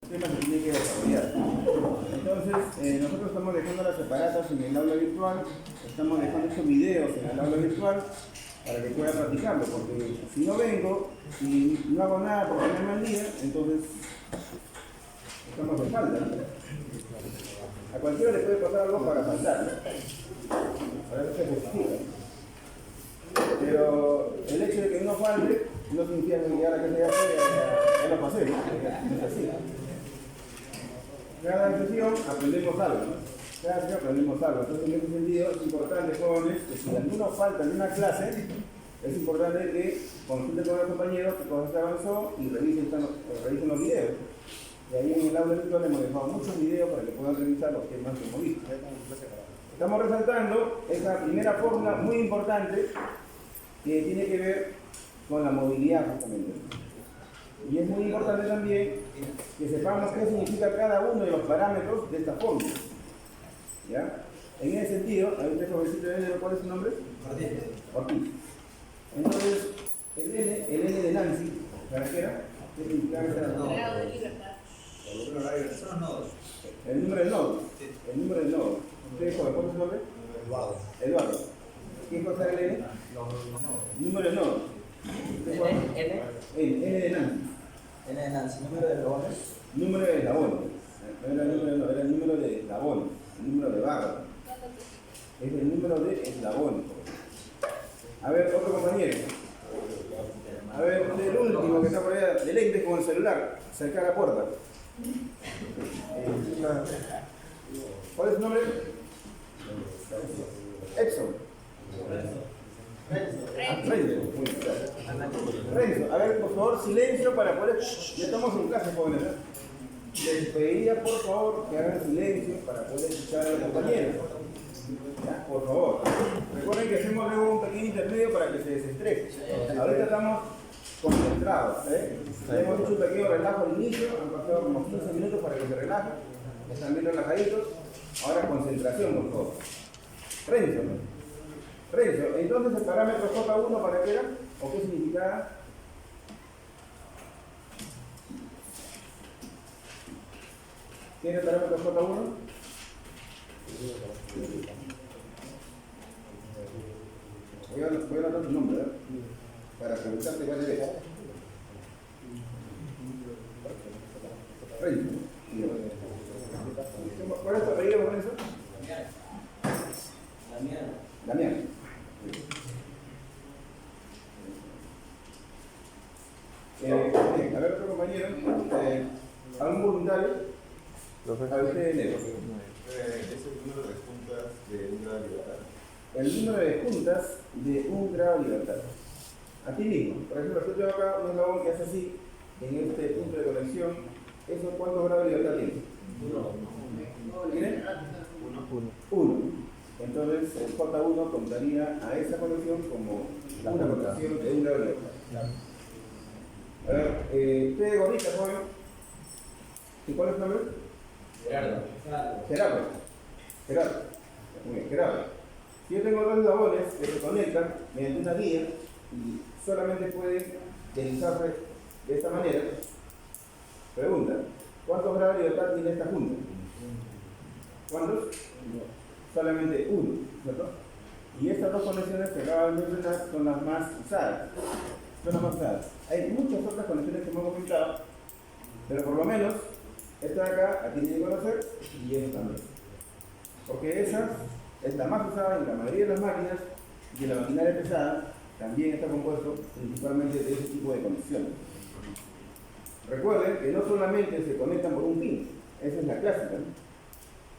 temas que tiene que desarrollar. Entonces, nosotros estamos dejando las separatas en el aula virtual, estamos dejando esos videos en el aula virtual para que pueda practicarlo, porque si no vengo y no hago nada porque no me mal día, entonces estamos de falta, ¿no? A cualquiera le puede pasar algo para faltar, ¿no? Para eso se justifica. Pero el hecho de que uno falte no significa que ya la que ya lo pasé, ¿no? Es así. Cada sesión aprendemos algo, ¿no? Cada sesión aprendemos algo. Entonces, en ese sentido, es importante, jóvenes, que si alguno falta en una clase, es importante que consulten con los compañeros que todo se avanzó y revisen los videos. Y ahí en el aula virtual hemos dejado muchos videos para que puedan revisar los temas que hemos visto. Estamos resaltando esa primera fórmula muy importante que tiene que ver con la movilidad justamente. Y es muy importante también que sepamos qué significa cada uno de los parámetros de esta fórmula. ¿Ya? En ese sentido, hay un jovencito de N, ¿cuál es su nombre? Ortiz. Entonces, el N de Nancy, ¿para qué era? ¿Qué significa? Grado de libertad. Son los nodos. El número del nodo. El número del nodo. ¿Ustedes saben cuál es su nombre? Eduardo. ¿Qué cosa es el N? Número del nodo. N de Nancy. N de Nancy, número de eslabones. Número de eslabones. No era el número, era el número de eslabones. El número de barras. Es el número de eslabones. A ver, otro compañero. A ver, el último que está por allá, de lentes con el celular, cerca de la puerta. ¿Cuál es su nombre? Exxon. Renzo, a ver, por favor, silencio para poder... Ya estamos en clase, jóvenes. Les pediría, por favor, que hagan silencio para poder escuchar a los compañeros. ¿Ya? Por favor. Recuerden que hacemos luego un pequeño intermedio para que se desestrese. Ahorita estamos concentrados. Hemos hecho un pequeño relajo al inicio, han pasado como 15 minutos para que se relajen. Están bien relajaditos. Ahora concentración, por favor. Renzo, ¿no? Renzo, entonces el parámetro J1 ¿para qué era? ¿O qué significaba? ¿Qué era el parámetro J1? Voy a anotar tu nombre, ¿verdad? Para preguntarte cuál es. Renzo. ¿Cuál es tu apellido, Renzo? Damián. Bien, a ver otro compañero, algún voluntario, a usted enero. Es el número de juntas de un grado de libertad. El número de juntas de un grado de libertad. Aquí mismo, por ejemplo, yo tengo acá un eslabón que hace así, en este punto de conexión, ¿eso cuántos grados de libertad tiene? ¿Tiene? Uno. Entonces el J1 contaría a esa conexión como una conexión de un grado de libertad. A ver, usted es gordita, joven. ¿Y cuál es su nombre? Gerardo. Muy bien, Gerardo. Si yo tengo dos eslabones que se conectan mediante una guía y solamente pueden deslizarse de esta manera, pregunta, ¿cuántos grados de libertad tiene esta junta? ¿Cuántos? Solamente uno, ¿cierto? Y estas dos conexiones que acabo de mencionar son las más usadas. Hay muchas otras conexiones que hemos comentado, pero por lo menos esta de acá la tienen que conocer y esta también. Porque esa es la más usada en la mayoría de las máquinas y en la maquinaria pesada también está compuesto principalmente de ese tipo de conexiones. Recuerden que no solamente se conectan por un pin, esa es la clásica, ¿no?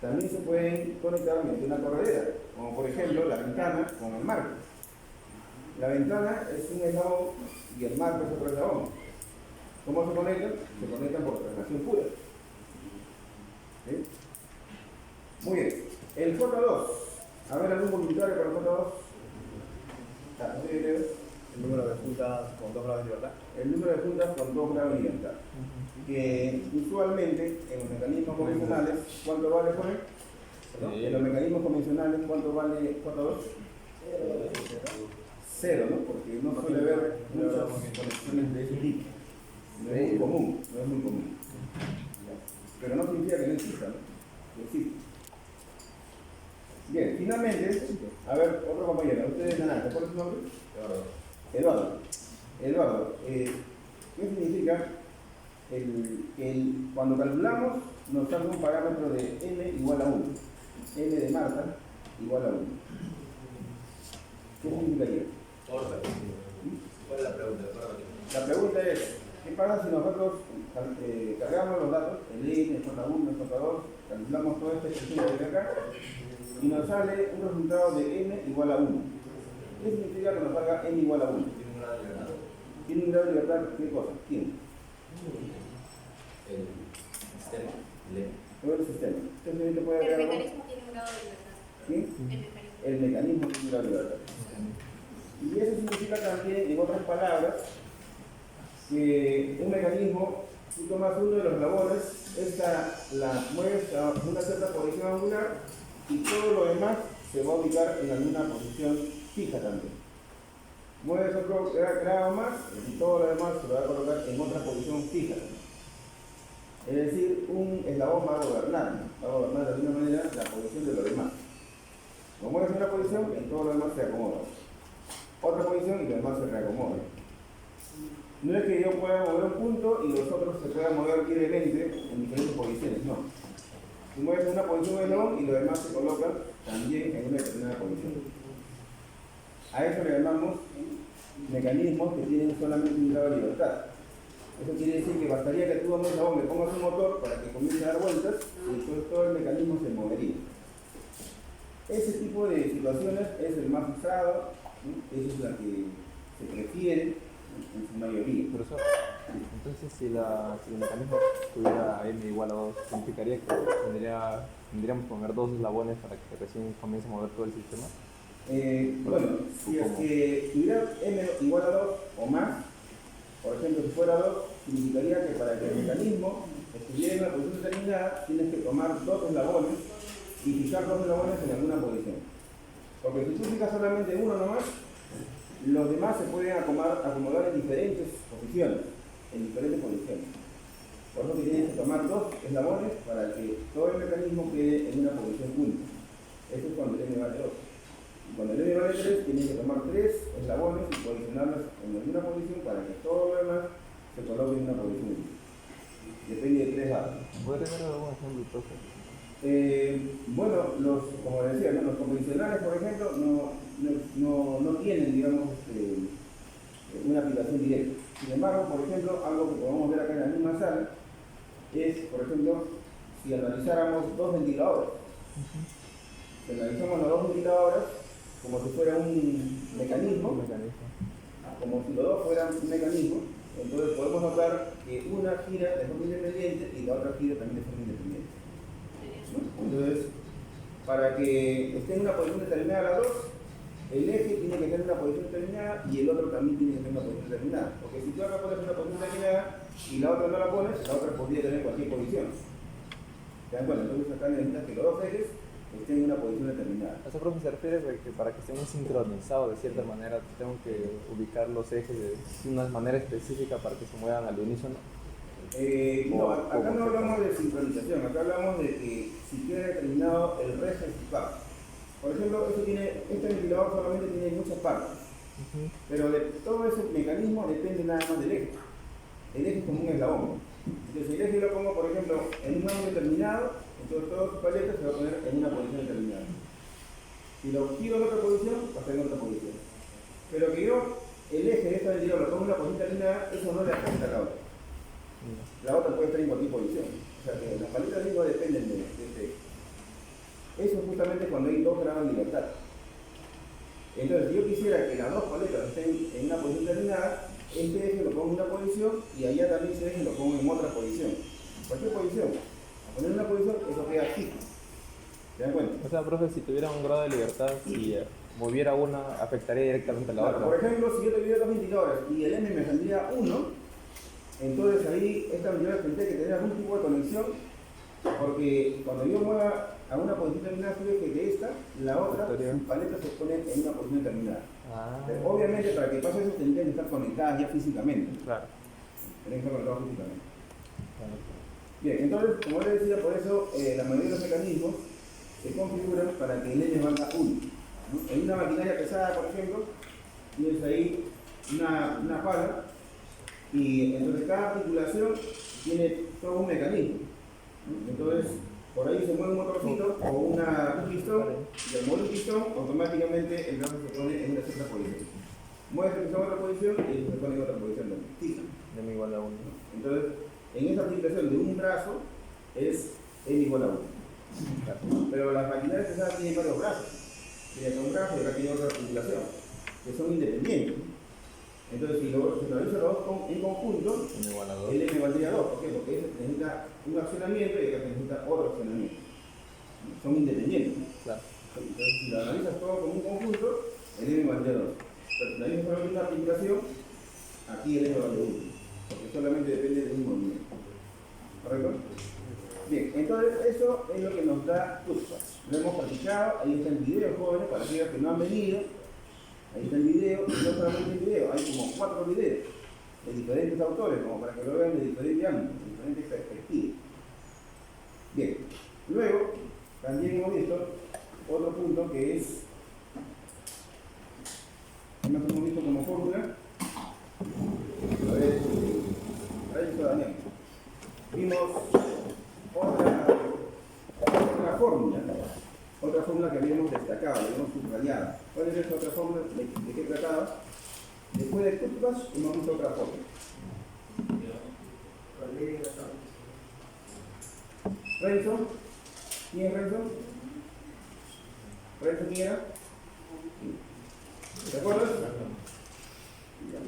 También se pueden conectar mediante una corredera, como por ejemplo la ventana con el marco. La ventana es un eslabón y el marco es otro eslabón. ¿Cómo se conectan? Se conectan por traslación pura. ¿Sí? Muy bien. El J2. A ver, algún voluntario para el J2. El número de juntas con 2 grados de libertad. El número de juntas con 2 grados de libertad. Que usualmente en los mecanismos convencionales, ¿cuánto vale, Juan? En los mecanismos convencionales, ¿cuánto vale J2? 0, ¿no? Porque no suele haber muchas conexiones de ese tipo. No es muy común. pero no significa que no exista, ¿no? Que existe. Bien, finalmente, a ver, otro compañero, ustedes naranja, ¿cuál es su nombre? Eduardo. Eduardo, ¿qué significa cuando calculamos nos sale un parámetro de n igual a 1? N de Marta igual a 1. ¿Qué significaría? ¿Cuál es la pregunta? La pregunta es, ¿qué pasa si nosotros cargamos los datos, el n, el J1, el J2, calculamos todo este ejercicio de acá y nos sale un resultado de n igual a 1? ¿Qué significa que nos salga n igual a 1? ¿Tiene un grado de libertad? ¿Qué cosa? ¿Quién? El sistema. El sistema. Entonces, ¿le puede El agregar algo? mecanismo tiene un grado de libertad. ¿Sí? El mecanismo. El mecanismo tiene un grado de libertad. Y eso significa también, en otras palabras, que un mecanismo, tú tomas uno de los labores, esta la mueves a una cierta posición angular y todo lo demás se va a ubicar en alguna posición fija también. Mueves otro grado más y todo lo demás se va a colocar en otra posición fija. Es decir, un eslabón va a gobernar de alguna manera la posición de los demás. Lo mueves en una posición y todo lo demás se acomoda. Otra posición y los demás se reacomodan. No es que yo pueda mover un punto y los otros se puedan mover libremente en diferentes posiciones, no. Tú mueves en una posición de eslabón y los demás se colocan también en una determinada posición. A eso le llamamos mecanismos que tienen solamente un grado de libertad. Eso quiere decir que bastaría que tú a un eslabón le pongas un motor para que comience a dar vueltas y entonces todo el mecanismo se movería. Ese tipo de situaciones es el más usado, ¿sí? Esa es la que se prefiere en su mayoría. Profesor, entonces si el mecanismo tuviera n igual a 2, significaría que tendríamos que poner dos eslabones para que recién comience a mover todo el sistema. Bueno, si es que tuviera n igual a 2 o más, por ejemplo, si fuera 2, significaría que para que el mecanismo estuviera en una posición determinada, tienes que tomar dos eslabones y fijar dos eslabones en alguna posición. Porque si tú fijas solamente uno nomás, los demás se pueden acomodar en diferentes posiciones, Por eso que tienes que tomar dos eslabones para que todo el mecanismo quede en una posición única. Eso es cuando el n vale 2. Y cuando el n vale 3, tienes que tomar tres eslabones y posicionarlos en alguna posición para que todo lo demás se coloque en una posición única. Depende de tres datos. ¿Podría dar algún ejemplo, profe? Bueno, como decía, ¿no? Los convencionales, por ejemplo, no tienen, digamos, una aplicación directa. Sin embargo, por ejemplo, algo que podemos ver acá en la misma sala es, por ejemplo, si analizáramos dos ventiladores. Si analizamos los dos ventiladores como si fuera un mecanismo, como si los dos fueran un mecanismo, entonces podemos notar que una gira de forma independiente y la otra gira también de forma independiente. ¿No? Entonces, para que esté en una posición determinada las dos, el eje tiene que tener una posición determinada y el otro también tiene que tener una posición determinada. Porque si tú acá pones una posición determinada y la otra no la pones, la otra podría tener cualquier posición. ¿Se dan cuenta? Entonces acá necesitas que los dos ejes estén en una posición determinada. O sea, profe, se refiere a que para que estén sincronizados de cierta manera, tengo que ubicar los ejes de una manera específica para que se muevan al unísono. No, acá no hablamos de sincronización, acá hablamos de que si queda determinado el resto de su parte. Por ejemplo, este ventilador solamente tiene muchas partes, pero de todo ese mecanismo depende nada más del eje. El eje es como un eslabón. Entonces, si el eje lo pongo, por ejemplo, en un ángulo determinado, entonces todo su paleta se va a poner en una posición determinada. Si lo giro en otra posición, va a estar en otra posición. Pero que yo, el eje de este ventilador lo pongo en una posición determinada, eso no le afecta a la otra. La otra puede estar en cualquier posición. O sea que las paletas no dependen de este eje. Eso es justamente cuando hay dos grados de libertad. Entonces, si yo quisiera que las dos paletas estén en una posición determinada, este eje lo pongo en una posición y allá también ese eje lo pongo en otra posición. Cualquier posición. A poner en una posición, eso queda fijo. ¿Se dan cuenta? O sea, profe, si tuviera un grado de libertad, si moviera una, afectaría directamente a la Claro, otra. por ejemplo, si yo tuviera dos ventiladores y el M me saldría 1, entonces ahí esta ventiladora tendría que tener algún tipo de conexión, porque cuando yo mueva a una posición determinada, que esta, la otra, sus paletas se ponen en una posición determinada. Pero obviamente, para que pase eso, tendrían que estar conectadas ya físicamente. Claro. Tendrían que estar conectadas físicamente. Bien, entonces, como les decía, por eso la mayoría de los mecanismos se configuran para que el N valga 1. ¿No? En una maquinaria pesada, por ejemplo, tienes ahí una pala y entonces cada articulación tiene todo un mecanismo. ¿No? Entonces, por ahí se mueve un motorcito o un pistón, y al mover un pistón, automáticamente el brazo se pone en una cierta posición. Mueve el pistón en otra posición y se pone en otra posición también. Sí. N igual a 1. Entonces, en esa articulación de un brazo es N igual a 1. Pero las maquinarias pesadas tienen varios brazos. Tiene un brazo y acá tiene otra articulación, que son independientes. Entonces, si lo realizo los dos en conjunto, N igual a 2. el M valdría 2. ¿Por qué? Porque ese necesita un accionamiento y acá necesita otro accionamiento. Son independientes. Claro. Entonces, si lo analizas todo como un conjunto, el M valdría 2. Pero si analizas solamente una articulación, aquí el M vale 1. Porque solamente depende de un movimiento. ¿Correcto? Bien, entonces eso es lo que nos da TUCPAS. Lo hemos practicado, ahí está el video, jóvenes, para aquellos que no han venido. Ahí está el video, y no solamente el video, hay como 4 videos de diferentes autores, como para que lo vean de diferentes ángulos, de diferentes perspectivas. Bien, luego también hemos visto otro punto que es, hemos visto como fórmula, a ver, Daniel, vimos otra fórmula que habíamos destacado, habíamos subrayado. ¿Cuál es esa otra fórmula? ¿De qué trataba? Después de TUCPAS hemos visto otra fórmula. ¿Renzo? ¿Quién es Renzo? ¿Renzo quién era? ¿Te acuerdas?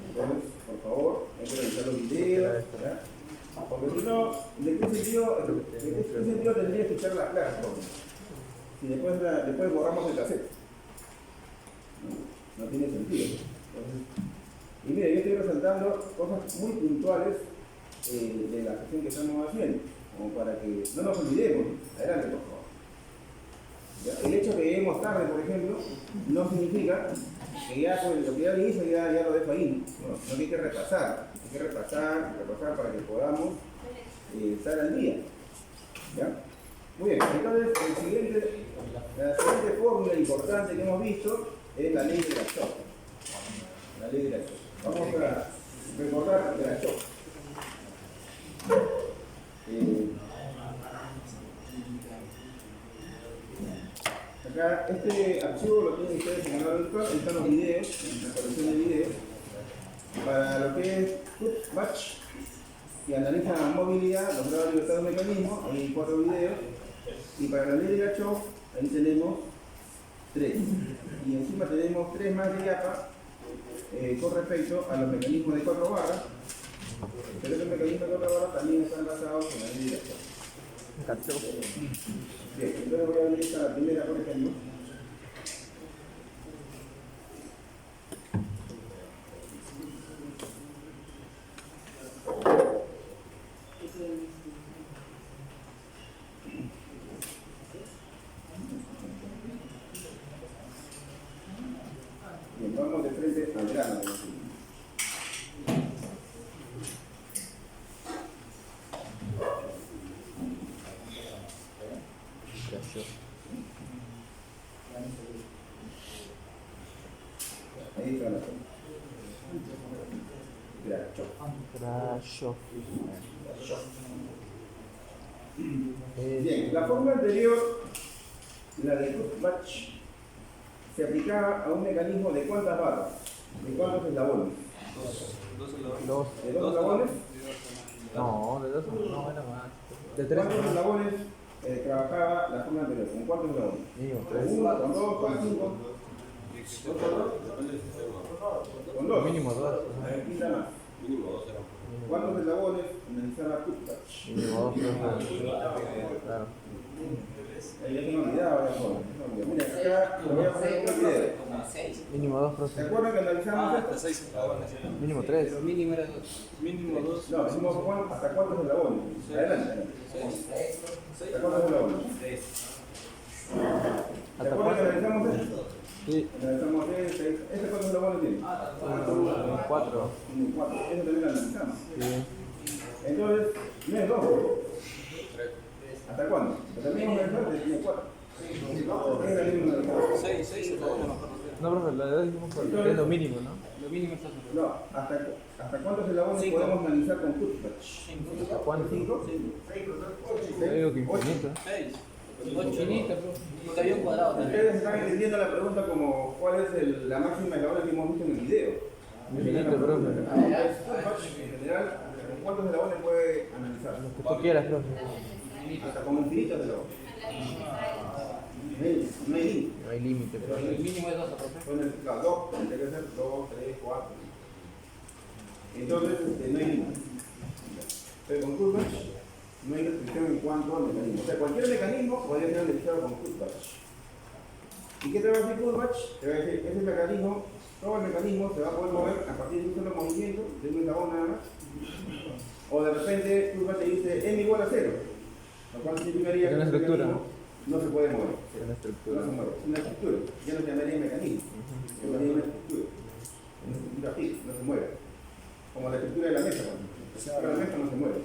Entonces, por favor, hay que revisar los videos, ¿verdad? Porque si no, ¿de qué sentido tendría que escuchar las clases? Si después borramos el cassette. No tiene sentido. Entonces, y mira, yo estoy resaltando cosas muy puntuales de la sesión que estamos haciendo, como para que no nos olvidemos. Adelante, por favor. ¿Ya? El hecho de que lleguemos tarde, por ejemplo, no significa que ya con lo que ya le hice ya lo dejo ahí. No, hay que repasar. Hay que repasar para que podamos estar al día. ¿Ya? Muy bien, entonces la siguiente fórmula importante que hemos visto es la ley de Grashof. La ley de Grashof. Vamos a recordar Grashof. Acá este archivo lo tienen ustedes en el canal virtual, ahí están los videos, en la colección de videos. Para lo que es TUCPAS, que analiza movilidad, los grados de libertad de un mecanismo, hay 4 videos. Y para la ley de Grashof, ahí tenemos 3. Y encima tenemos 3 más de IAPA con respecto a los mecanismos de 4 barras. Pero esos mecanismos de 4 barras también están basados en la ley de Grashof. Bien, entonces voy a abrir esta la primera, por ejemplo. Bien, vamos de frente al grano. Ahí está la forma. Grashof. Bien, la forma anterior, la de TUCPAS, se aplicaba a un mecanismo de cuántas barras, de cuántos eslabones. ¿De 2 eslabones? No, de 2 no, era más. De 3. ¿Cuántos eslabones trabajaba la forma anterior? ¿Con cuántos eslabones? Mínimo ¿Con 3. 1, con 2, con 5? ¿Con 2? Mínimo 2. Quita más. ¿Cuántos eslabones analizaba TUCPAS? Mínimo 2. Claro. Ya se me olvidaba ya, joven. Mira, acá lo voy a poner en un video. Mínimo 2, ¿Se profe. acuerdan que analizamos esto? 6 eslabones. Mínimo 3. Mínimo era 2. Mínimo 2. No, decimos hasta cuántos eslabones. Adelante. ¿Hasta cuántos eslabones? ¿Se acuerdan que analizamos esto? Sí. Analizamos este cuántos eslabones tiene. 4. Tiene 4. Eso también lo analizamos. Sí. Entonces, no es 2. ¿Hasta cuándo? Hasta el mínimo mensual tiene 4. Es la mínima de cada. 6 es lo bueno. No, profe, la edad dijimos que es lo mínimo, ¿no? Lo mínimo está No, ¿hasta cuántos eslabones Cinco. podemos analizar con Kurzbach? ¿Hasta cuánto? ¿5? Yo digo que infinito. 6. 8 chinitas, porque había un cuadrado también. Ustedes están entendiendo la pregunta como cuál es la máxima eslabón que hemos visto en el video. Infinito, profe. En general, ¿cuántos eslabones puede analizar? Lo que tú quieras, profe. Hasta como infinitos eslabones. No hay límite. No hay límite, Pero profe. el mínimo es 2, profe. Bueno, claro, 2, tendría que ser 2, 3, 4. Entonces, no hay límite. Pero con Kurzbach no hay restricción en cuanto al mecanismo. O sea, cualquier mecanismo podría ser analizado con Kurzbach. ¿Y qué te va a decir Kurzbach? Te va a decir, ese mecanismo, todo el mecanismo se va a poder mover a partir de un solo movimiento, de un eslabón nada más. O de repente Kurzbach te dice m igual a 0, lo cual significaría Es una que el estructura. mecanismo no se puede mover. Es una No estructura. se mueve, es una estructura. Ya no se llamaría mecanismo, se llamaría una estructura. Una estructura fija, no se mueve. Como la estructura de la mesa, la estructura de la mesa no se mueve.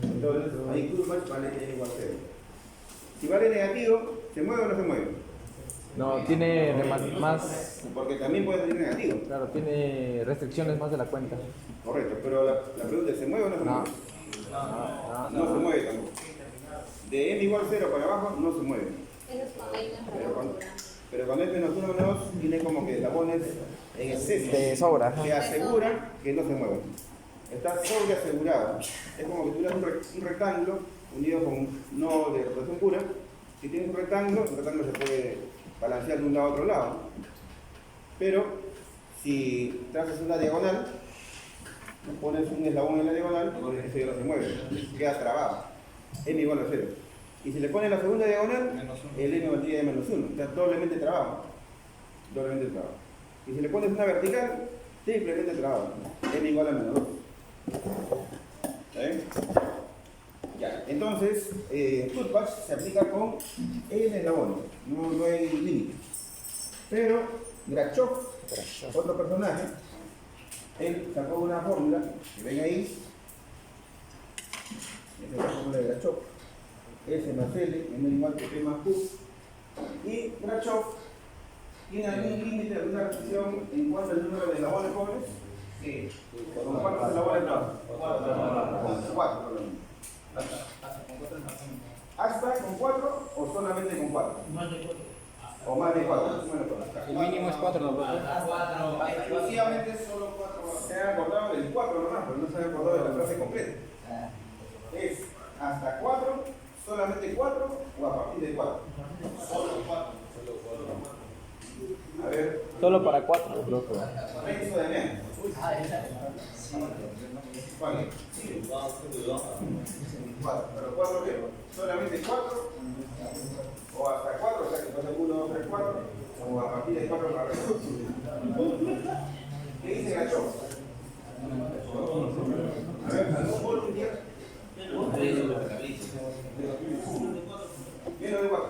Entonces, ahí Kurzbach vale n igual a 0. Si vale negativo, ¿se mueve o no se mueve? No, tiene más. Porque también puede ser negativo. Claro, tiene restricciones más de la cuenta. Correcto, pero la pregunta es, ¿se mueve o no se No. mueve? No se mueve tampoco. De n igual a 0 para abajo no se mueve. Eso es cuando hay una Pero cuando es menos 1 menos 2, tiene como que eslabones en exceso. De sobra. Que aseguran que no se mueven. Está sobreasegurado. Es como que tuvieras un rectángulo unido con un nodo de rotación pura. Si tienes un rectángulo, el rectángulo se puede balancear de un lado a otro lado. Pero si trazas una diagonal, pones un eslabón en la diagonal, eso ya no se mueve, queda trabado. M igual a 0. Y si le pones la segunda diagonal, el M valdría de menos 1. Está doblemente trabado. Doblemente trabado. Y si le pones una vertical, triplemente trabado. M igual a menos 2. ¿Está bien? Ya, entonces, Kurzbach se aplica con n eslabones, no hay límite. Pero Grachov, otro personaje, él sacó una fórmula, que ven ahí, esa es la fórmula de Grachov, S más L, n igual que P más Q, y Grachov tiene algún límite, alguna restricción en cuanto al número de eslabones jóvenes. Sí. ¿Con cuántos eslabones no? 4 por lo menos. ¿Hasta con 4 o solamente con 4? O más de 4. El mínimo es 4, ¿no, profe? Exclusivamente solo 4. Se han acordado del 4 nomás, pero no se han acordado de la frase completa. Es hasta 4, solamente 4 o a partir de 4. Solo 4. A ver, Solo para 4, profe. Renzo de Mena. ¿Cuál es? Sí. 4. ¿Pero 4 qué? ¿Solamente 4? ¿O hasta 4? O sea que pasa 1, 2, 3, 4. ¿O a partir de 4 para arriba? ¿Qué dice Gachón? A ver, ¿algún gol que quieras? Menos de 4.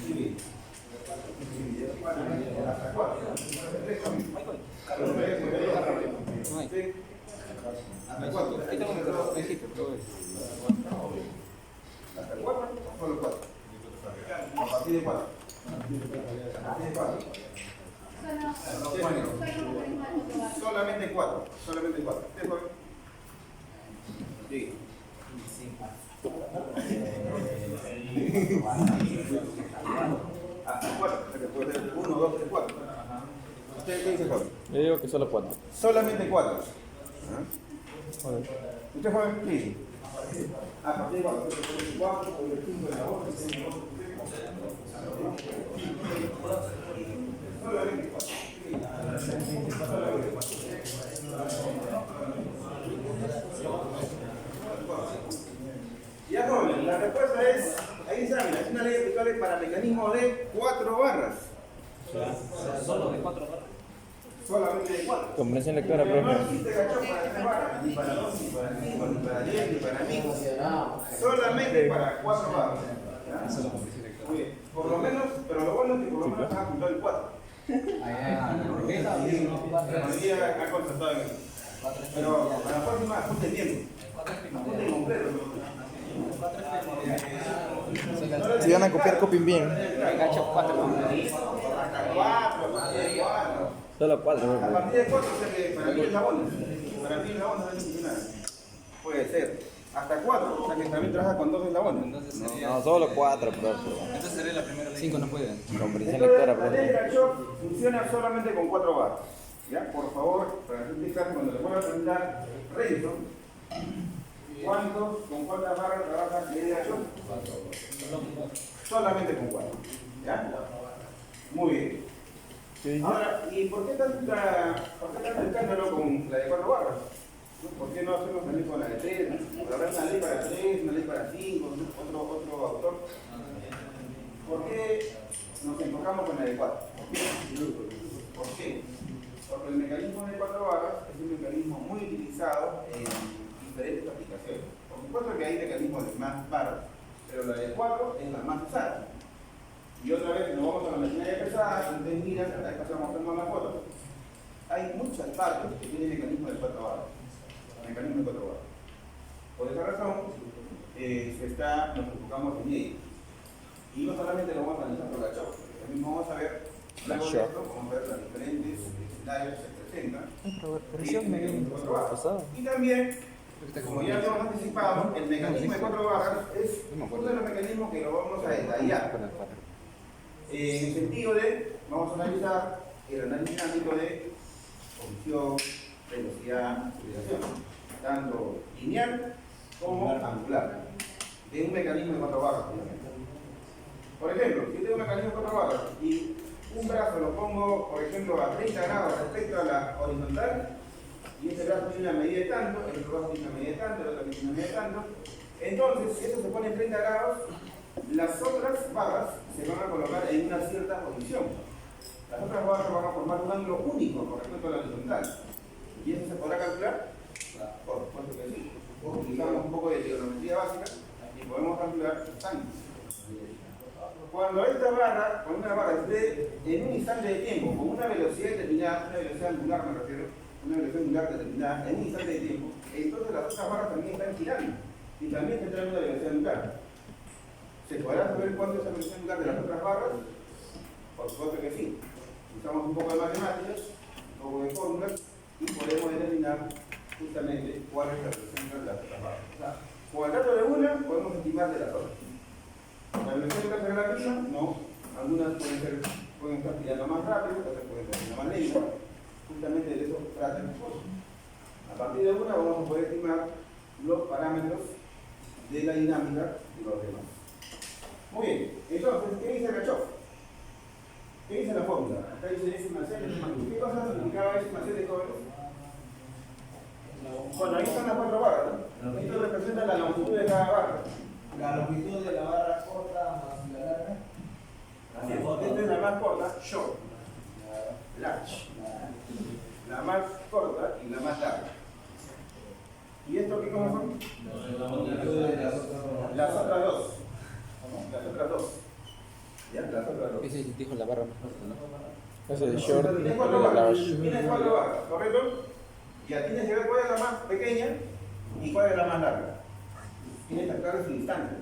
Sí. Hasta 4. Hasta 4. Ahí tengo mi registro, pero Hasta 4, solo 4. A partir de 4. A partir de 4. Solamente 4. Solamente 4. ¿Usted joven? Sí. Hasta 4. O sea que puede ser 1, 2, 3, 4. ¿Usted qué dice, joven? Yo digo que solo 4. Solamente 4. ¿Usted joven? Sí. A partir de 4. 4 por el 5 de la voz. Solamente 4. Ya joven, la respuesta es, ahí está, mira, es una ley aplicable para mecanismos de 4 barras. solo de 4 barras. Solamente de 4. Comprensión lectora, Pero no profe. existe Gachón para 3 barras, ni para 2, ni para 5, ni para 10, ni para 1000. Solamente para 4 barras. Muy bien. Por lo menos, pero lo bueno es que por lo menos has apuntado el 4. La mayoría ha constatado en eso. Pero para la próxima apunten bien. Apunten completo. van a copiar, copien bien. Engancho 4. Hasta 4, Solo 4. a partir de 4, o sea que para mí es la onda. Para mí la onda no es funcionar. Puede ser. Hasta 4, o sea que también trabaja con 2 eslabones. Entonces sería. No, solo 4, profe. Entonces sería la primera ley. 5 no pueden. Comprensión lectora, La ley de profe. Kirchhoff funciona solamente con 4 barras. ¿Ya? Por favor, para que usted clase, cuando le pueda preguntar, Redison, con cuántas barras trabaja la ley de Kirchhoff? Solamente con 4. ¿Ya? Muy bien. Ahora, ¿y por qué tanto escándalo con la de 4 barras? ¿No? ¿Por qué no hacemos también con la de 3? ¿No? Habrá una ley para 3, una ley para 5, otro autor. ¿Por qué nos enfocamos con la de 4? ¿Por qué? Porque el mecanismo de 4 barras es un mecanismo muy utilizado en diferentes aplicaciones. Por supuesto que hay mecanismos de más barras, pero la de 4 es la más usada. Y otra vez nos vamos a la maquinaria pesada, ustedes miran, acá estamos mostrando la foto, hay muchas partes que tienen mecanismo de 4 barras. Mecanismo de 4 barras. Por esa razón, nos enfocamos en ello. Y no solamente lo vamos a analizar por la Kirchhoff, también vamos a ver, luego de esto, vamos a ver los diferentes escenarios que se presentan. Y también, como ya lo hemos anticipado, el mecanismo de 4 barras es uno de los mecanismos que lo vamos a detallar. En el sentido de, vamos a analizar el análisis dinámico de posición, velocidad, aceleración, tanto lineal como angular, de un mecanismo de 4 barras. Por ejemplo, si yo tengo un mecanismo de 4 barras y un brazo lo pongo, por ejemplo, a 30 grados respecto a la horizontal, y este brazo tiene una medida de tanto, el otro brazo tiene una medida de tanto, el otro tiene una medida de tanto, entonces, si eso se pone en 30 grados, las otras barras se van a colocar en una cierta posición. Las otras barras van a formar un ángulo único con respecto a la horizontal. ¿Y eso se podrá calcular? Por supuesto que sí. Utilizamos un poco de trigonometría básica y podemos calcular los ángulos. Cuando esta barra, con una barra esté en un instante de tiempo, con una velocidad determinada, una velocidad angular me refiero, una velocidad angular determinada en un instante de tiempo, entonces las otras barras también están girando y también tendrán una velocidad angular. ¿Se podrá saber cuánto es la velocidad angular de las otras barras? Por supuesto que sí. Usamos un poco de matemáticas, un poco de fórmulas y podemos determinar justamente cuál es la velocidad angular de las otras barras. O sea, con el dato de una podemos estimar de las otras. La velocidad angular será la misma, no. Algunas pueden estar girando más rápido, otras pueden estar girando más lento. Justamente de eso trata el curso. A partir de una vamos a poder estimar los parámetros de la dinámica de los demás. Muy bien, entonces, ¿qué dice Kirchhoff? ¿Qué dice la fórmula? Acá dice S más L más Q. ¿Qué cosa significaba S más L, jóvenes? Bueno, ahí están las 4 barras, ¿no? Esto representa la longitud de cada barra. La longitud de la barra corta más la larga. Así es, esta es la más corta, short. Large. La más corta y la más larga. ¿Y esto qué cosas son? La longitud de las otras barras. Las otras dos. Las otras dos. ¿Ya? Las otras dos. Ese dijo la barra más corta, ¿no? Ese es short y Tienes la 4 barras. large. Tienes 4 barras, ¿correcto? Ya tienes que ver cuál es la más pequeña y cuál es la más larga. Tienes que sacar su distancia.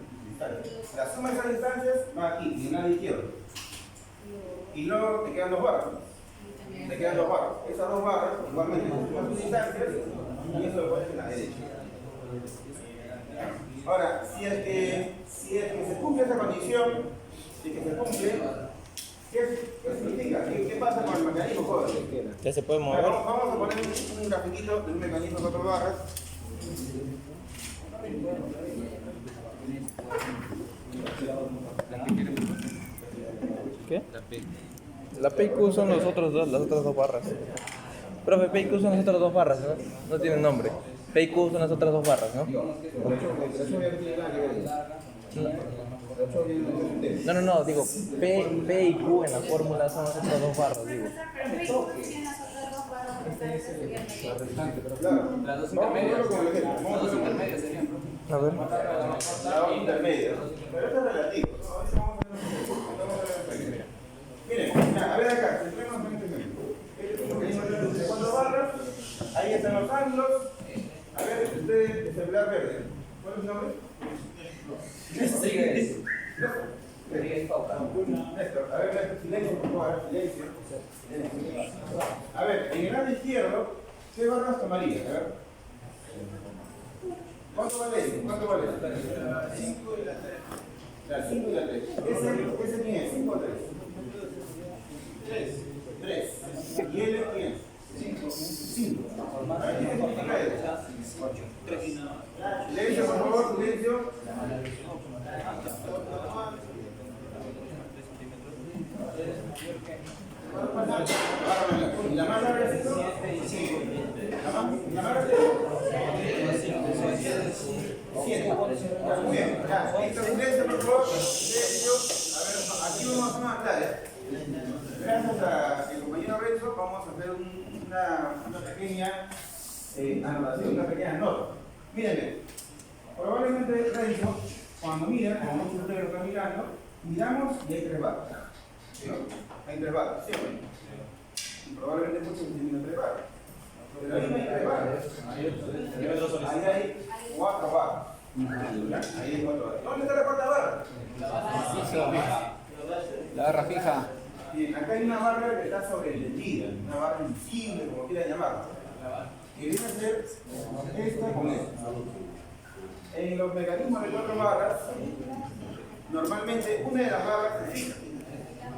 La suma de esas distancias va aquí, en el lado izquierdo. Y luego te quedan 2 barras. Te quedan 2 barras. Esas 2 barras igualmente suman sus distancias y eso lo pones en la derecha. Ahora, si es que se cumple esa condición, si es que se cumple, ¿qué significa? ¿Qué pasa con el mecanismo, joven? Ya se puede mover. Vamos a poner un grafiquito de un mecanismo de 4 barras. ¿Qué? La P. La P y Q son las otras dos barras. Profe, P y Q son las otras 2 barras, ¿no? No tienen nombre. P y Q son las otras 2 barras, ¿no? No, digo, P y Q en la fórmula son las otras 2 barras, digo. Las dos intermedias. Vamos a verlo con el ejemplo. Las dos intermedias serían. A ver. La dos intermedia. Pero esto es relativo. ¿No? Vamos a ver el ejemplo. Miren, a ver acá, centrémonos en este ejemplo. Este es un mecanismo de 4 barras. Ahí están los ángulos. A ver, usted, celular verde. ¿Cuál es su nombre? Sigue eso. amarillas, a ver. ¿Cuánto vale eso? ¿Cuánto vale eso? La 5 y la 3. La 5 y la 3. ¿Ese quién es? ¿5 o 3? 3. ¿Y él quién es? 5. 5. ¿Qué significa eso? 3. Silencio, por favor, silencio. ¿Y la más larga es 5? ¿La más larga es 7. Muy bien, ya. Listo, silencio, por favor. Silencio. A ver, aquí vamos a más clave. Gracias al compañero Renzo, vamos a hacer una pequeña anotación, una pequeña nota. Mírenme, probablemente Renzo, cuando mira, como muchos de ustedes lo están mirando, miramos y hay 3 barras. ¿Sí? Hay 3 barras, siempre. Y probablemente muchos tienen 3 barras. Pero ahí no hay 3 barras. Ahí hay 4 barras. Ahí hay 4 barras. ¿Dónde está la 4ª barra? La barra fija. Bien, acá hay una barra que está sobreentendida, una barra invisible, como quieran llamarla. Que viene a ser esta con esta. En los mecanismos de 4 barras, normalmente una de las barras es fija.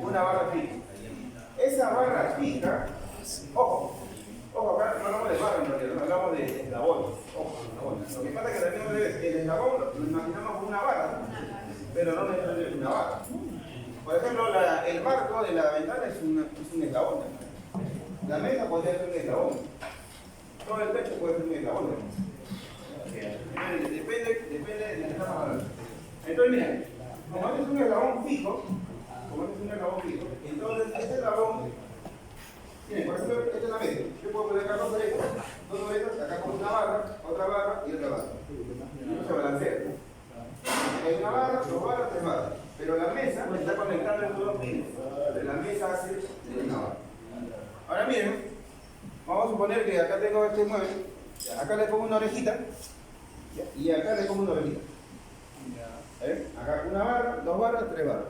Una barra fija. Esa barra fija, ojo, acá no hablamos de barra en realidad, no hablamos de eslabones. Ojo, eslabones. Lo que pasa es que también el eslabón lo imaginamos como una barra, pero no necesariamente una barra. Por ejemplo, el marco de la ventana es un eslabón. La mesa puede ser un eslabón. Todo el techo puede ser un eslabón. Depende de lo que estamos hablando. Entonces, miren, como este es un eslabón fijo, entonces este eslabón, miren, por ejemplo, esta es la mesa. Yo puedo poner acá 2 orejas, acá con una barra, otra barra y otra barra. Y no se balancea. Hay una barra, 2 barras, 3 barras. Pero la mesa está conectada en 2 pines. La mesa hace una barra. Ahora miren, vamos a suponer que acá tengo este mueble. Acá le pongo una orejita. Y acá le pongo una orejita. Acá una barra, 2 barras, 3 barras.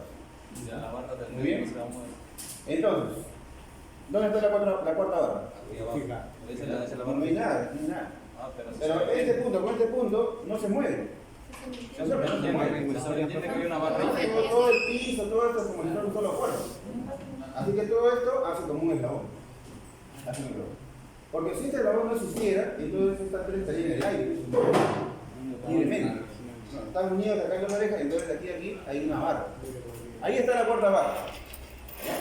Muy bien. Entonces, ¿dónde está la 4ª barra? No hay nada, no hay nada. Pero este punto con este punto no se mueve. Se sobreentiende que hay una barra. Todo el piso, todo esto es como si fuera un solo cuerpo. Así que todo esto hace como un eslabón. Porque si este eslabón no existiera, entonces estas 3 estarían en el aire. Y de medio. Están unidos acá en la oreja, entonces de aquí a aquí hay una barra. Ahí está la 4ª barra.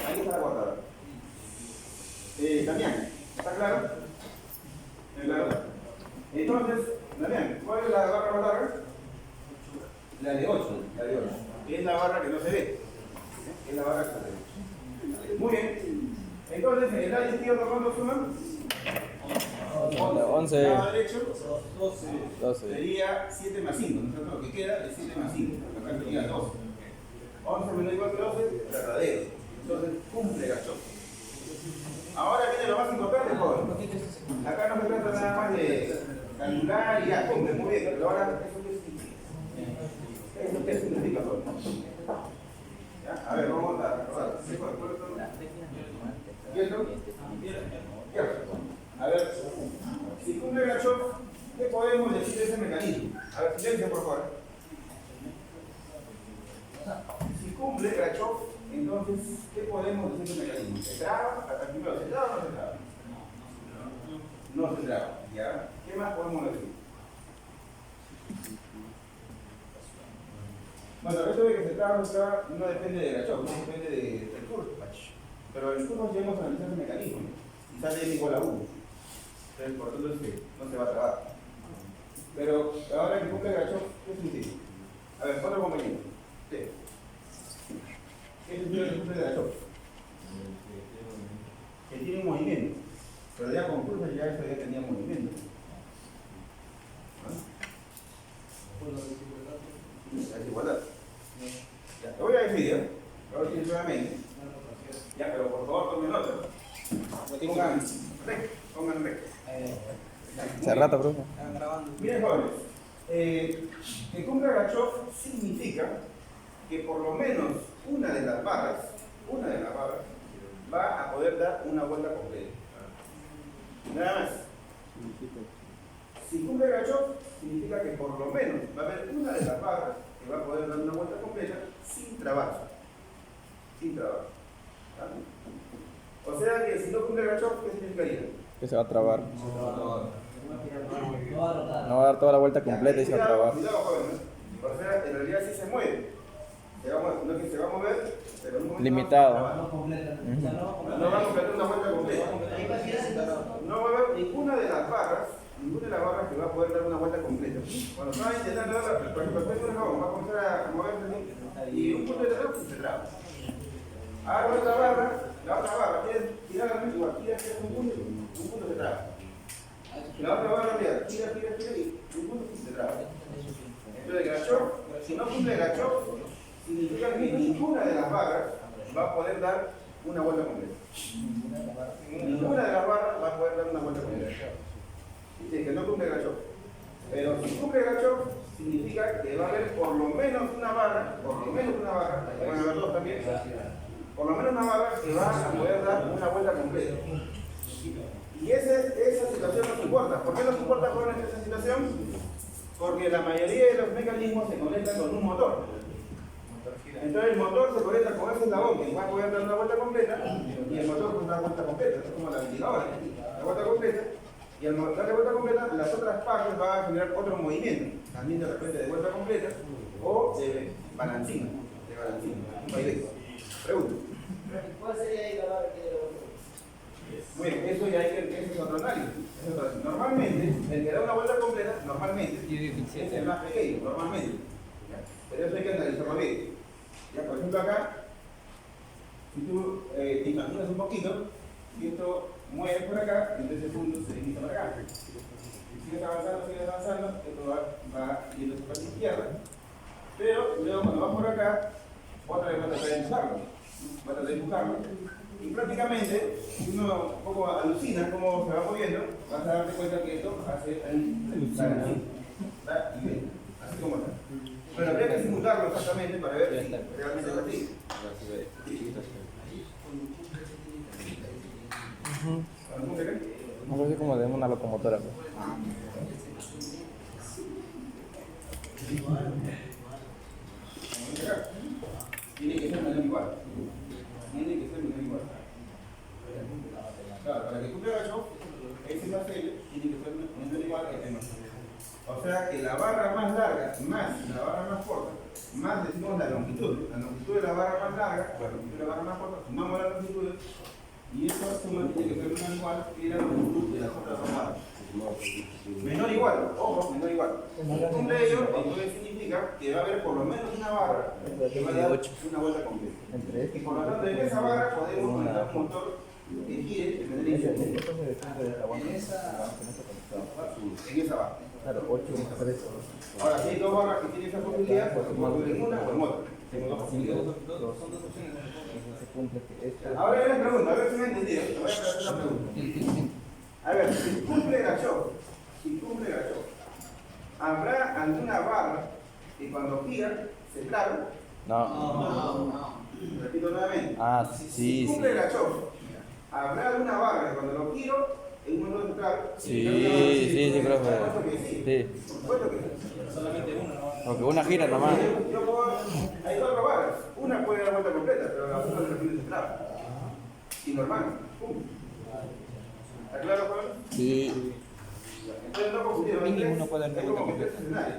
Ahí está la 4ª barra. Damián, ¿está claro? ¿Está claro? Entonces, Damián, ¿cuál es la barra más larga? La de 8. Es la barra que no se ve. Es la barra que no se ve. Muy bien. Entonces, en el lado izquierdo, ¿cuánto suman? 11. Lado derecho, 12. sería 7 más 5. Nosotros lo que queda es 7 más 5. Acá sería 12. 11 menos 4, 12, verdadero. Entonces, cumple Gachot. Ahora viene lo más importante, joven. Acá no se trata nada más de calcular y ya, cumple, muy bien. Pero ahora, ¿eso qué significa, joven? A ver, vamos a recordar. ¿Cierto? A ver, si cumple Gachot, ¿qué podemos decir de ese mecanismo? A ver, silencio, por favor. Si cumple Grachov, entonces, ¿qué podemos decir del mecanismo? ¿Se traba? Hasta primero, ¿se traba o no se traba? No se traba, ¿ya? ¿Qué más podemos decir? Bueno, esto de que se traba o no se traba no depende de Grachov, no depende del curso. Pero el curso ya hemos analizado el mecanismo, y sale n igual a 1. Entonces, por lo tanto, es que no se va a trabar. Pero ahora que cumple Grachov, ¿qué significa? A ver, otro compañero. Sí. ¿Qué significa el cumple Grachov? Que tiene un movimiento. Pero ya con curvas ya esto ya tenía movimiento. La desigualdad. Ya, te voy a decir, ¿eh? Lo voy a decir nuevamente. Ya, pero por favor tomen nota. Pongan rec. Hace rato, profe. Miren, jóvenes, que cumpla Grachov significa que por lo menos una de las barras va a poder dar una vuelta completa. Nada más. Si cumple Grachov, significa que por lo menos va a haber una de las barras que va a poder dar una vuelta completa sin trabajo. Sin trabajo. ¿Vale? O sea que si no cumple Grachov, ¿qué significaría? Que se va a trabar. No va a rotar. No va a dar toda la vuelta completa y se va a trabar. Cuidado, joven. O sea, en realidad sí se mueve. Se va a mover, no es que se va a mover, pero en un momento Limitado. No completa. O sea, no va a completar una vuelta completa. Ahí va a ser así, No va a haber ninguna de las barras que va a poder dar una vuelta completa. Cuando estaba intentando dar, por ejemplo, tengo una va a comenzar a moverse y un punto de trabajo se traba. Ahora la otra barra, quiere tirar igual, tira un punto se traba. La otra barra, tira y un punto se traba. Entonces, Grachov, si no cumple Grachov, significa que ninguna de las barras va a poder dar una vuelta completa. Ninguna de las barras va a poder dar una vuelta completa. Dice que no cumple Grachov. Pero si cumple Grachov, significa que va a haber por lo menos una barra, van a haber dos también, por lo menos una barra que va a poder dar una vuelta completa. Y esa situación nos importa. ¿Por qué nos importa, jóvenes, esa situación? Porque la mayoría de los mecanismos se conectan con un motor. Entonces el motor se conecta con ese eslabón que va a poder dar una vuelta completa y el motor puede dar vuelta completa. Esto es como la ventiladora, la vuelta completa. Y al darle vuelta completa, las otras partes van a generar otro movimiento, también de repente de vuelta completa o de balancín. Pregunta. ¿Cuál sería ahí la barra que quiere rotar? Bueno, eso ya hay que es otro análisis. Normalmente, el que da una vuelta completa, es el más pequeño, normalmente. ¿Ya? Pero eso hay que analizarlo bien. Ya, por ejemplo, acá, si tú te imaginas un poquito, y esto mueve por acá, entonces el punto se desliza para acá. Si sigues avanzando, esto va yendo hacia la izquierda. Pero luego cuando vas por acá, otra vez vas a tratar de empujarlo. Y prácticamente, si uno un poco alucina cómo se va moviendo, vas a darte cuenta que esto hace así, así como está. Bueno, habría que simularlo exactamente para ver si realmente es así. Algo así como de una locomotora. Pues. Tiene que ser menor igual. Claro, para que cumpla Grachov, ese más L tiene que ser menor igual que este más. O sea que la barra más larga más la barra más corta, más decimos la longitud de la barra más larga, la longitud de la barra más corta, sumamos las longitudes y esa suma tiene que ser menor igual que la longitud de las otras dos barras. Menor igual, ojo, menor igual. Un de ellos, entonces significa que va a haber por lo menos una barra que va a dar una vuelta completa. Y por lo tanto, en esa barra podemos conectar un motor que gire de manera independiente. En esa barra. Claro, 8 más 3. Ahora, si hay dos barras que tienen esa posibilidad, pues se puede en una o en otra. Tengo dos posibilidades. Ahora hay una pregunta, a ver si me he entendido. Te voy a hacer una pregunta. A ver, si cumple Grachov, ¿habrá alguna barra que cuando gira se trabe? No. Repito nuevamente. Ah, Si sí, cumple sí. Grachov, ¿habrá alguna barra que cuando lo giro en un momento se trabe? Sí, Por profe. supuesto que sí. Sí. Por supuesto que sí. Solamente uno, ¿no? Porque una gira nomás. Hay cuatro barras. Una puede dar vuelta completa, pero la otra de repente se traba. Y normal. ¡Pum! ¿Está claro, Juan? Sí. Entonces no confundieron. Mínimo uno puede dar Es vuelta como que completa. tres escenarios.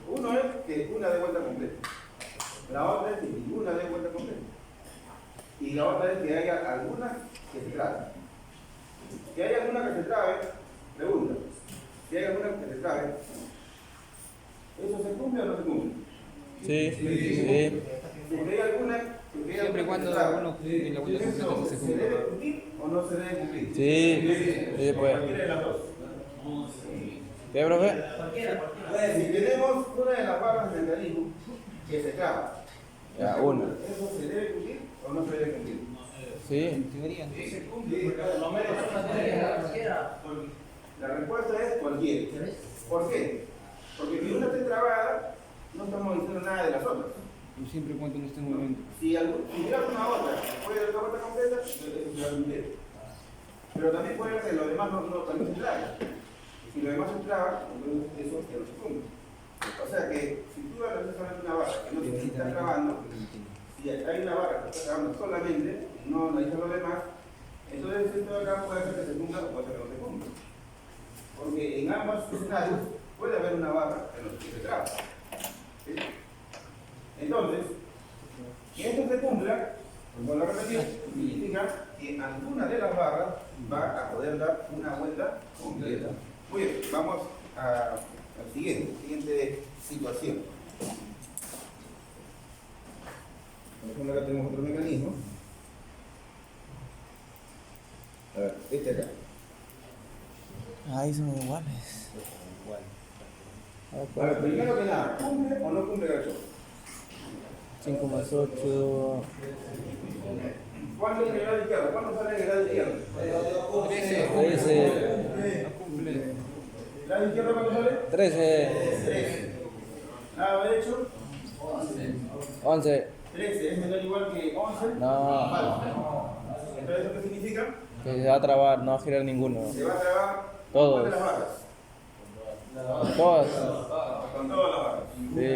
Uno es que una dé vuelta completa. La otra es que ninguna dé vuelta completa. Y la otra es que haya alguna que se trabe. Si hay alguna que se trabe, pregunta. Si hay alguna que se trabe, ¿eso se cumple o no se cumple? Sí. Porque hay alguna Siempre y cuando uno cumple la vuelta completa, no se ¿se cumple. debe cumplir o no se debe cumplir? Sí, pues. Cualquiera de las dos. ¿Qué, profe? Si tenemos una de las barras del mecanismo que se traba, Ya, una. ¿eso se debe cumplir o no se debe cumplir? Sí. Deberían. Sí, por lo menos la respuesta es cualquiera. ¿Por qué? Porque si una está trabada, no estamos diciendo nada de las otras. Siempre y cuando no esté en movimiento. Si miras una otra, puede dar una vuelta completa, eso se va a cumplir. Pero también puede ser que los demás no también se tragan. Si los demás se tragan, entonces eso ya no se cumple. O sea que si tú haces solamente una barra que no se está trabando, si hay una barra que está trabando solamente, no analiza los demás, entonces esto de acá puede ser que se cumpla o puede ser que no se cumpla. Porque en ambos escenarios puede haber una barra en los que se traba. ¿Sí? Entonces, que esto se cumpla, vuelvo a repetir, significa que alguna de las barras va a poder dar una vuelta completa. Muy bien, vamos a la siguiente situación. Por ejemplo, acá tenemos otro mecanismo. A ver, este acá. Ahí son iguales. A ver, primero que nada, ¿cumple o no cumple Gacho? 5 más 8. ¿Cuánto es el grado izquierdo? ¿Cuánto sale el grado izquierdo? 13. No cumple. ¿El lado izquierdo cuánto sale? 13. 13. Lado derecho, 11. 13. ¿Es menor o igual que 11? No. Falso. Entonces, ¿eso qué significa? Que se va a trabar, no va a girar ninguno. Se va a trabar Todos. con las barras. Todas. Con todas las barras. Sí.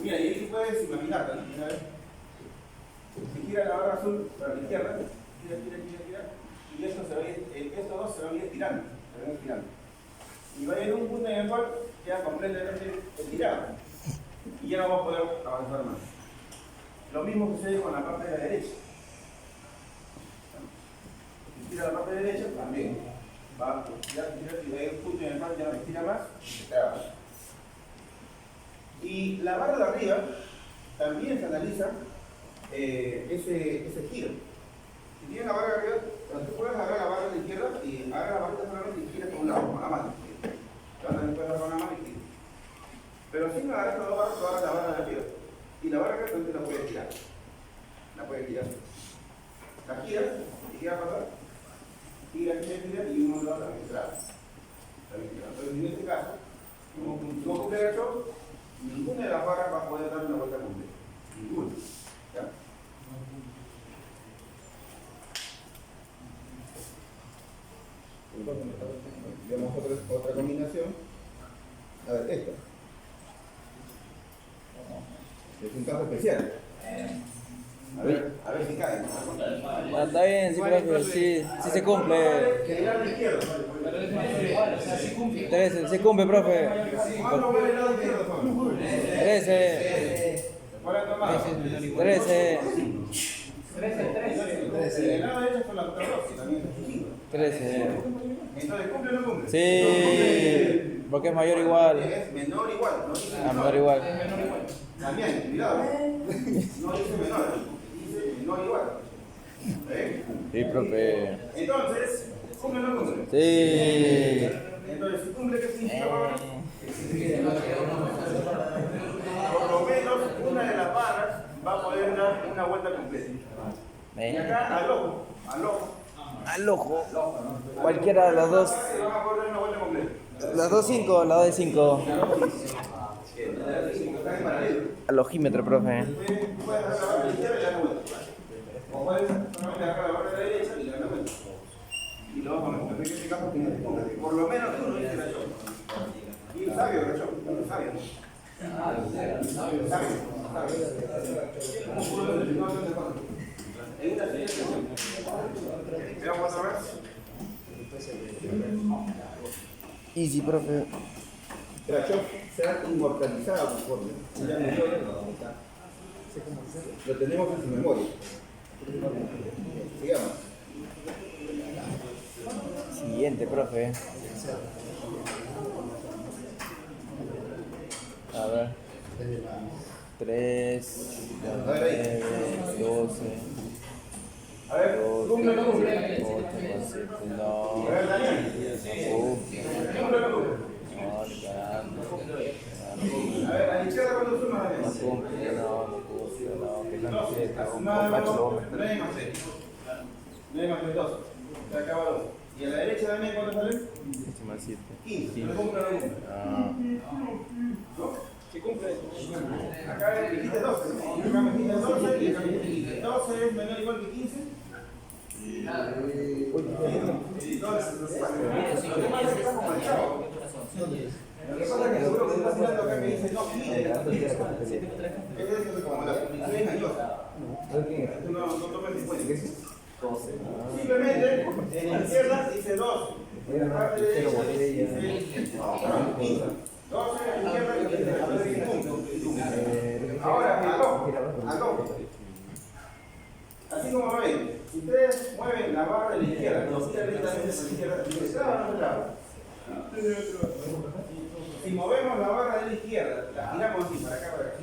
Mira, y ahí puedes imaginarte, ¿no? Mira, si gira la barra azul para la izquierda, gira, y esto se va a ir, estos dos se van a ir estirando, Y va a llegar un punto en el cual queda completamente estirado. Y ya no vamos a poder avanzar más. Lo mismo sucede con la parte de la derecha. Si gira la parte derecha, también va a estirar, y va a llegar un punto en el cual ya no estira más, se traba. Y la barra de arriba también se analiza ese giro. Si tienes la barra de arriba, tú puedes agarrar la barra de la izquierda y agarrar la barra solamente y giras por un lado, con la mano. También puedes agarrar con la mano y giras. Pero si no agarras las dos barras, tú agarras la barra de arriba. Y la barra de arriba la puedes girar. La puedes girar. La giras y gira para atrás. Gira y uno de los otros también traba. Entonces en este caso, como no cumple el show, ninguna de las barras va a poder dar una vuelta completa. Ninguna. ¿Ya? Veamos otra combinación. A ver, esta. Es un caso especial. A ver si cae. Ah, está bien, sí, profe, sí se cumple. Que el lado izquierdo. 13, sí cumple, profe. ¿Cuánto vale el lado izquierdo, Juan? 13. ¿Cuál es tomado? 13. El lado derecho son las otras dos, que también es 5. 13. Entonces, ¿cumple o no cumple? Sí, porque es mayor igual. Es menor igual, no dice menor. Menor igual. También, cuidado. No dice menor, dice menor igual. Sí, profe. Entonces, ¿cumple o no cumple? Sí. Entonces, si cumple, ¿qué significa? Por lo menos una de las barras va a poder dar una vuelta completa. Y acá al ojo. Al ojo. Cualquiera de las dos. Se van a poder dar una vuelta completa. Las dos 5, la de 5. Están en paralelo. Al ojímetro, profe. Puedes agarrar la barra de la izquierda y dar la vuelta. O puedes solamente agarrar la barra de la derecha y dar la vuelta. Y lo vamos a poner. En este caso, por lo menos uno dice la choca. Y sabio, la choca. Sabio. Veamos otra vez. Easy, profe. Krachov se ha inmortalizado conforme. Ya murió, lo tenemos en su memoria. Sigamos. Siguiente, profe. A ver. 3, 9, 12. A ver, cumple o no cumple. 8, no. A ver, Daniel. Cumple o no cumple. A ver, a la izquierda cuando sumas, Daniel. No cumple, no, que no es 9 más 9 más 6. 9 más 3, 12. Se acaba 2. ¿Y a la derecha también cuánto sale? 15. ¿No cumple o no cumple? ¿No? ¿Sí cumple? Acá dijiste 12. Acá me dijiste 12 y acá me dijiste 15. 12 es menor o igual que 15. Lo que pasa es que seguro que estás mirando acá que dice no pide. Es como la publicidad engañosa. Tú no tomes en cuenta. Simplemente en la izquierda dice 12. En la parte derecha dice 12 a la izquierda y a la derecha. Ahora, aló. Así como lo ven, si ustedes mueven la barra de la izquierda, los giran lentamente a la izquierda, ¿se traba o no se traba? Si movemos la barra de la izquierda, la giramos así, para acá, para acá.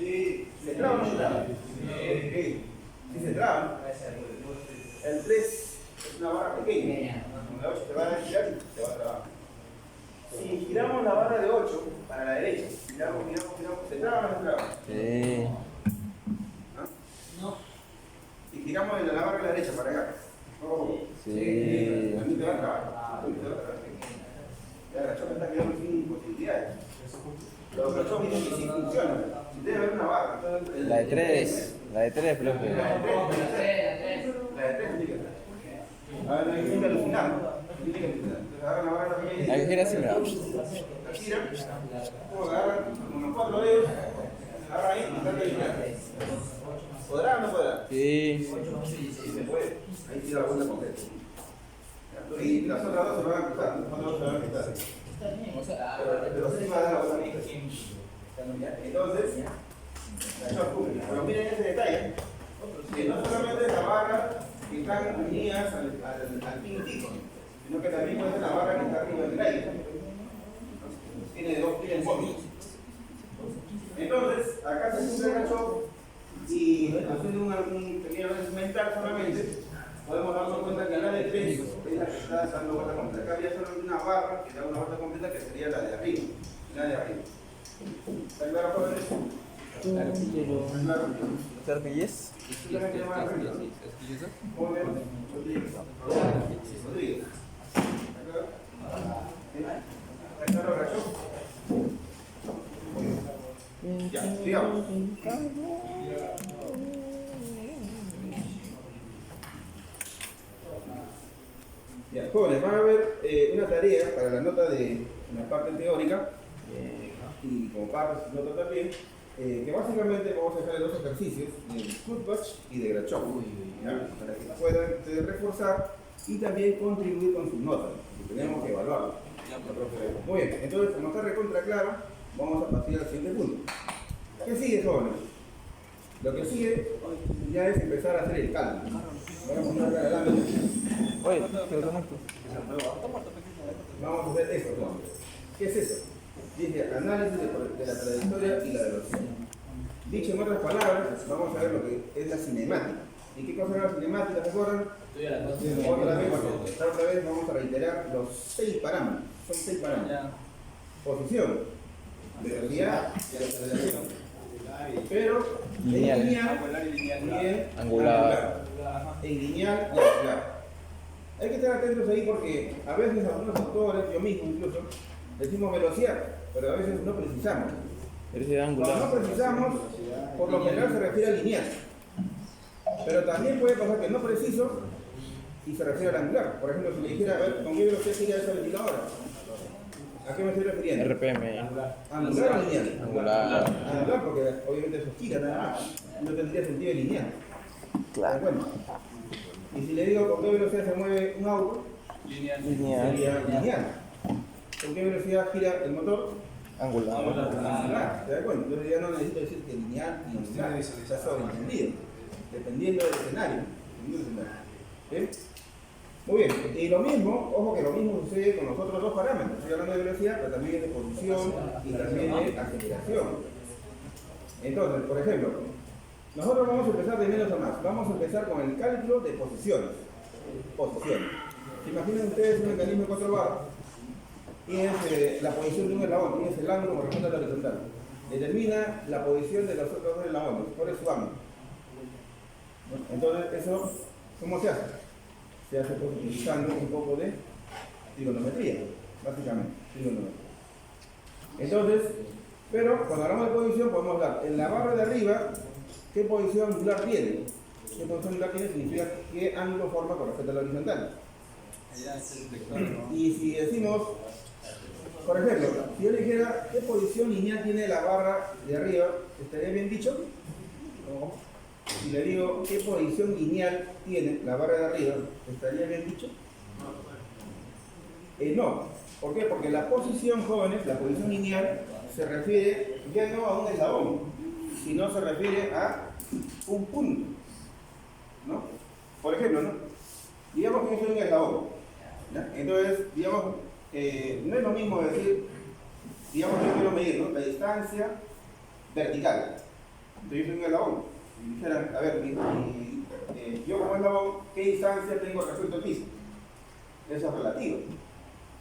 ¿Se traba o no se traba? Si se traba, el 3 es una barra pequeña. Como la 8 te va a girar y te va a trabar. Si giramos la barra de 8 para la derecha, giramos, ¿se traba o no se traba? Sí. Y giramos de la barra de la derecha para acá. Sí. A mí te va a trabar. Ya la choca está quedando sin posibilidades. Los cachos dicen que sí funcionan. Si ustedes ven una barra. La de 3. La de 3, profe. La de 3 indica. A ver, no hay que alucinar. Tiene que alucinar. Entonces agarran la barra pequeña. La que gira así, mira. La giran. Como agarran con los 4 dedos. Agarran ahí y tratan de girar. ¿Podrá o no podrá? Sí. Sí, se puede. Ahí tira la vuelta completa. Y las otras dos se van a cruzar. Las otras dos se van a cruzar. Pero sí va a dar la vuelta mixta. Entonces, pero miren ese detalle. Que no solamente es la barra que están unidas al pin pico, sino que también puede ser la barra que está arriba del drive. Tiene dos pines móviles. Entonces, acá se cumple el cacho. Y haciendo un pequeño análisis mental solamente, podemos darnos cuenta que la de 3 es la que está dando vuelta completa. Acá había solamente una barra que da una vuelta completa que sería la de arriba. La de arriba. ¿Está claro, jóvenes? Claro que quiero. Claro. Claro que yes. Simplemente llama a arriba. Joven Rodríguez. Rodríguez. ¿Está claro, Racho? Ya, sigamos. Ya, jóvenes, van a ver una tarea para la nota de la parte teórica y como parte de nota también, que básicamente vamos a dejar dos ejercicios de Kurzbach y de Grachov, para que puedan ustedes reforzar y también contribuir con sus notas, porque tenemos que evaluarlo. Muy bien, entonces como está recontra claro, vamos a partir al siguiente punto. ¿Qué sigue, jóvenes? Lo que sigue ya es empezar a hacer el cálculo. Voy a poner acá adelante. Oye, te lo conecto. Vamos a hacer esto, jóvenes. ¿Qué es eso? Dice análisis de la trayectoria y la velocidad. Dicho en otras palabras, vamos a ver lo que es la cinemática. ¿Y qué cosa es la cinemática? ¿Se acuerdan? Otra vez vamos a reiterar los 6 parámetros. Son 6 parámetros. Posición, velocidad y aceleración. Pero en Lineal. lineal y Angular. en lineal y angular. Hay que estar atentos ahí porque a veces algunos autores, yo mismo incluso, decimos velocidad, pero a veces no precisamos. Velocidad Cuando no angular. precisamos, por lo general se refiere a lineal. Pero también puede pasar que no preciso y se refiere al angular. Por ejemplo, si le dijera, a ver, ¿con qué velocidad gira esa ventiladora? ¿A qué me estoy refiriendo? RPM. ¿Angular o lineal? Angular. Angular, porque obviamente eso gira nada más. No tendría sentido lineal. Claro. Bueno. Y si le digo con qué velocidad se mueve un auto, Lineal. sería lineal. ¿Con qué velocidad gira el motor? Angular. Angular. ¿Te das cuenta? Entonces ya no necesito decir que lineal y angular. Está sobreentendido. Dependiendo del escenario. ¿Bien? Muy bien. Y lo mismo, ojo que lo mismo sucede con los otros dos parámetros. Estoy hablando de velocidad, pero también de posición y también de aceleración. Entonces, por ejemplo, nosotros vamos a empezar de menos a más. Vamos a empezar con el cálculo de posiciones. Posiciones. Imaginen ustedes un mecanismo de 4 barras. Tienes la posición de un eslabón, tienes el ángulo corresponde a la horizontal. Determina la posición de los otros dos eslabones. ¿Cuál es su ángulo? Entonces, eso, ¿cómo se hace? Se hace pues, utilizando un poco de trigonometría, básicamente, trigonometría. Entonces, pero cuando hablamos de posición podemos hablar en la barra de arriba, ¿qué posición angular tiene? ¿Qué posición angular tiene? Significa qué ángulo forma con respecto a la horizontal. Y si decimos, por ejemplo, si yo le dijera qué posición lineal tiene la barra de arriba, ¿estaría bien dicho? No. Si le digo qué posición lineal tiene la barra de arriba, ¿estaría bien dicho? No. ¿Por qué? Porque la posición, jóvenes, la posición lineal se refiere ya no a un eslabón, sino se refiere a un punto, ¿no? Por ejemplo, ¿no? Digamos que yo soy un eslabón, ¿ya? Entonces, digamos, no es lo mismo decir, digamos que yo quiero medir, ¿no?, la distancia vertical. Entonces yo soy un eslabón. Y dijeran, a ver, yo como eslabón, ¿qué distancia tengo respecto al piso? Eso es relativo.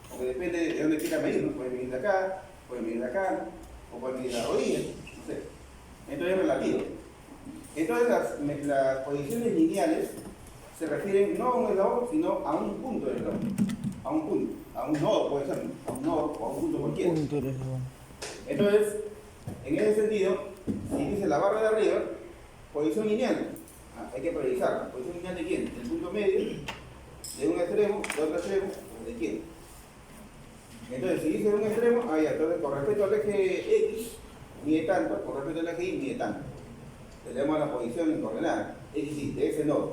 Porque depende de dónde quiera medir, ¿no? Puede medir de acá, puede medir de acá, o puede medir de la rodilla, no sé. Entonces es relativo. Entonces las posiciones lineales se refieren no a un eslabón, sino a un punto del eslabón. A un punto, a un nodo puede ser, a un nodo o a un punto cualquiera. Entonces, en ese sentido, si dice la barra de arriba, posición lineal, hay que precisar, posición lineal de quién, del punto medio, de un extremo, de otro extremo, de quién. Entonces, si dice de un extremo, entonces con respecto al eje X, mide tanto, con respecto al eje Y, mide tanto. Le damos la posición en coordenada, X, Y, de ese nodo.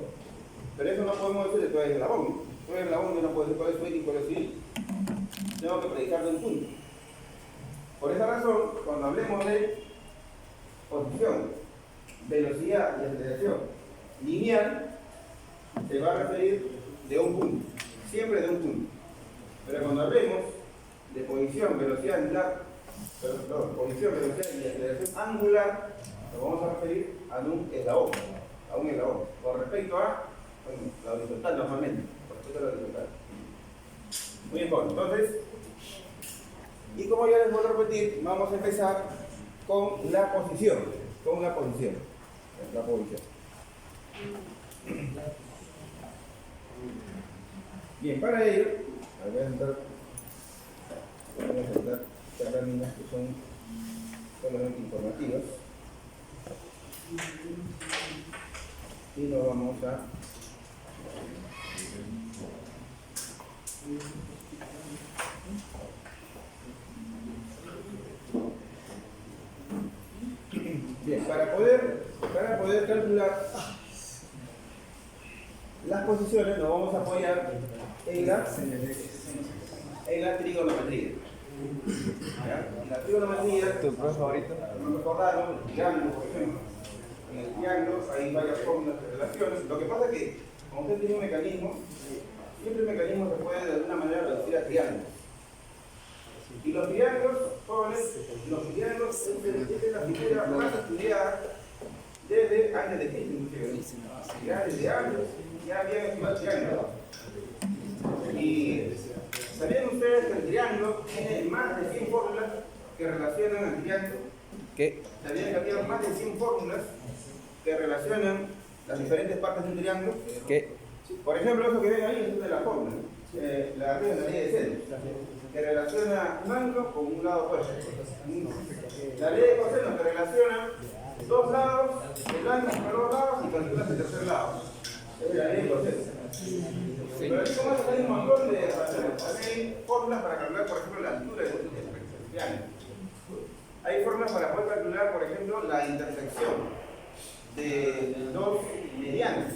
Pero eso no podemos decir de todo el eslabón. Todo el eslabón yo no puedo decir cuál es su X y cuál es su Y. Tengo que predicar de un punto. Por esa razón, cuando hablemos de posición, velocidad y aceleración lineal, se va a referir de un punto, siempre de un punto. Pero cuando hablemos de posición, velocidad angular, posición, velocidad y aceleración angular, nos vamos a referir a un eslabón, con respecto a la horizontal normalmente, con respecto a la horizontal. Muy bien, entonces, y como ya les vuelvo a repetir, vamos a empezar con la posición, la posición. Bien, para ello, voy a sentar láminas que son solamente informativas y nos vamos a bien, para poder calcular las posiciones nos vamos a apoyar en la trigonometría. ¿Ya? En la trigonometría, ¿Tu profe favorito? no me acordaron, el triángulo, por ejemplo. En el triángulo hay varias fórmulas de relaciones. Lo que pasa es que, como usted tiene un mecanismo, siempre el mecanismo se puede de alguna manera reducir a triángulos. Y los triángulos, jóvenes, es la figura más estudiada desde antes de Cristo, inclusive. Ya desde antes, ya había estimado triángulos. Y ¿sabían ustedes que el triángulo tiene más de 100 fórmulas que relacionan al triángulo? ¿Qué? ¿Sabían que había más de 100 fórmulas que relacionan las diferentes partes de un triángulo? ¿Qué? Por ejemplo, eso que ven ahí es una de las fórmulas. La ley de seno, que relaciona un ángulo con un lado opuesto. La ley de coseno que relaciona dos lados, el ángulo con los dos lados y calcula el tercer lado. Es la ley de coseno. Pero así como hay un montón de relaciones, hay fórmulas para calcular, por ejemplo, la altura del triángulo. Hay fórmulas para poder calcular, por ejemplo, la intersección de dos medianas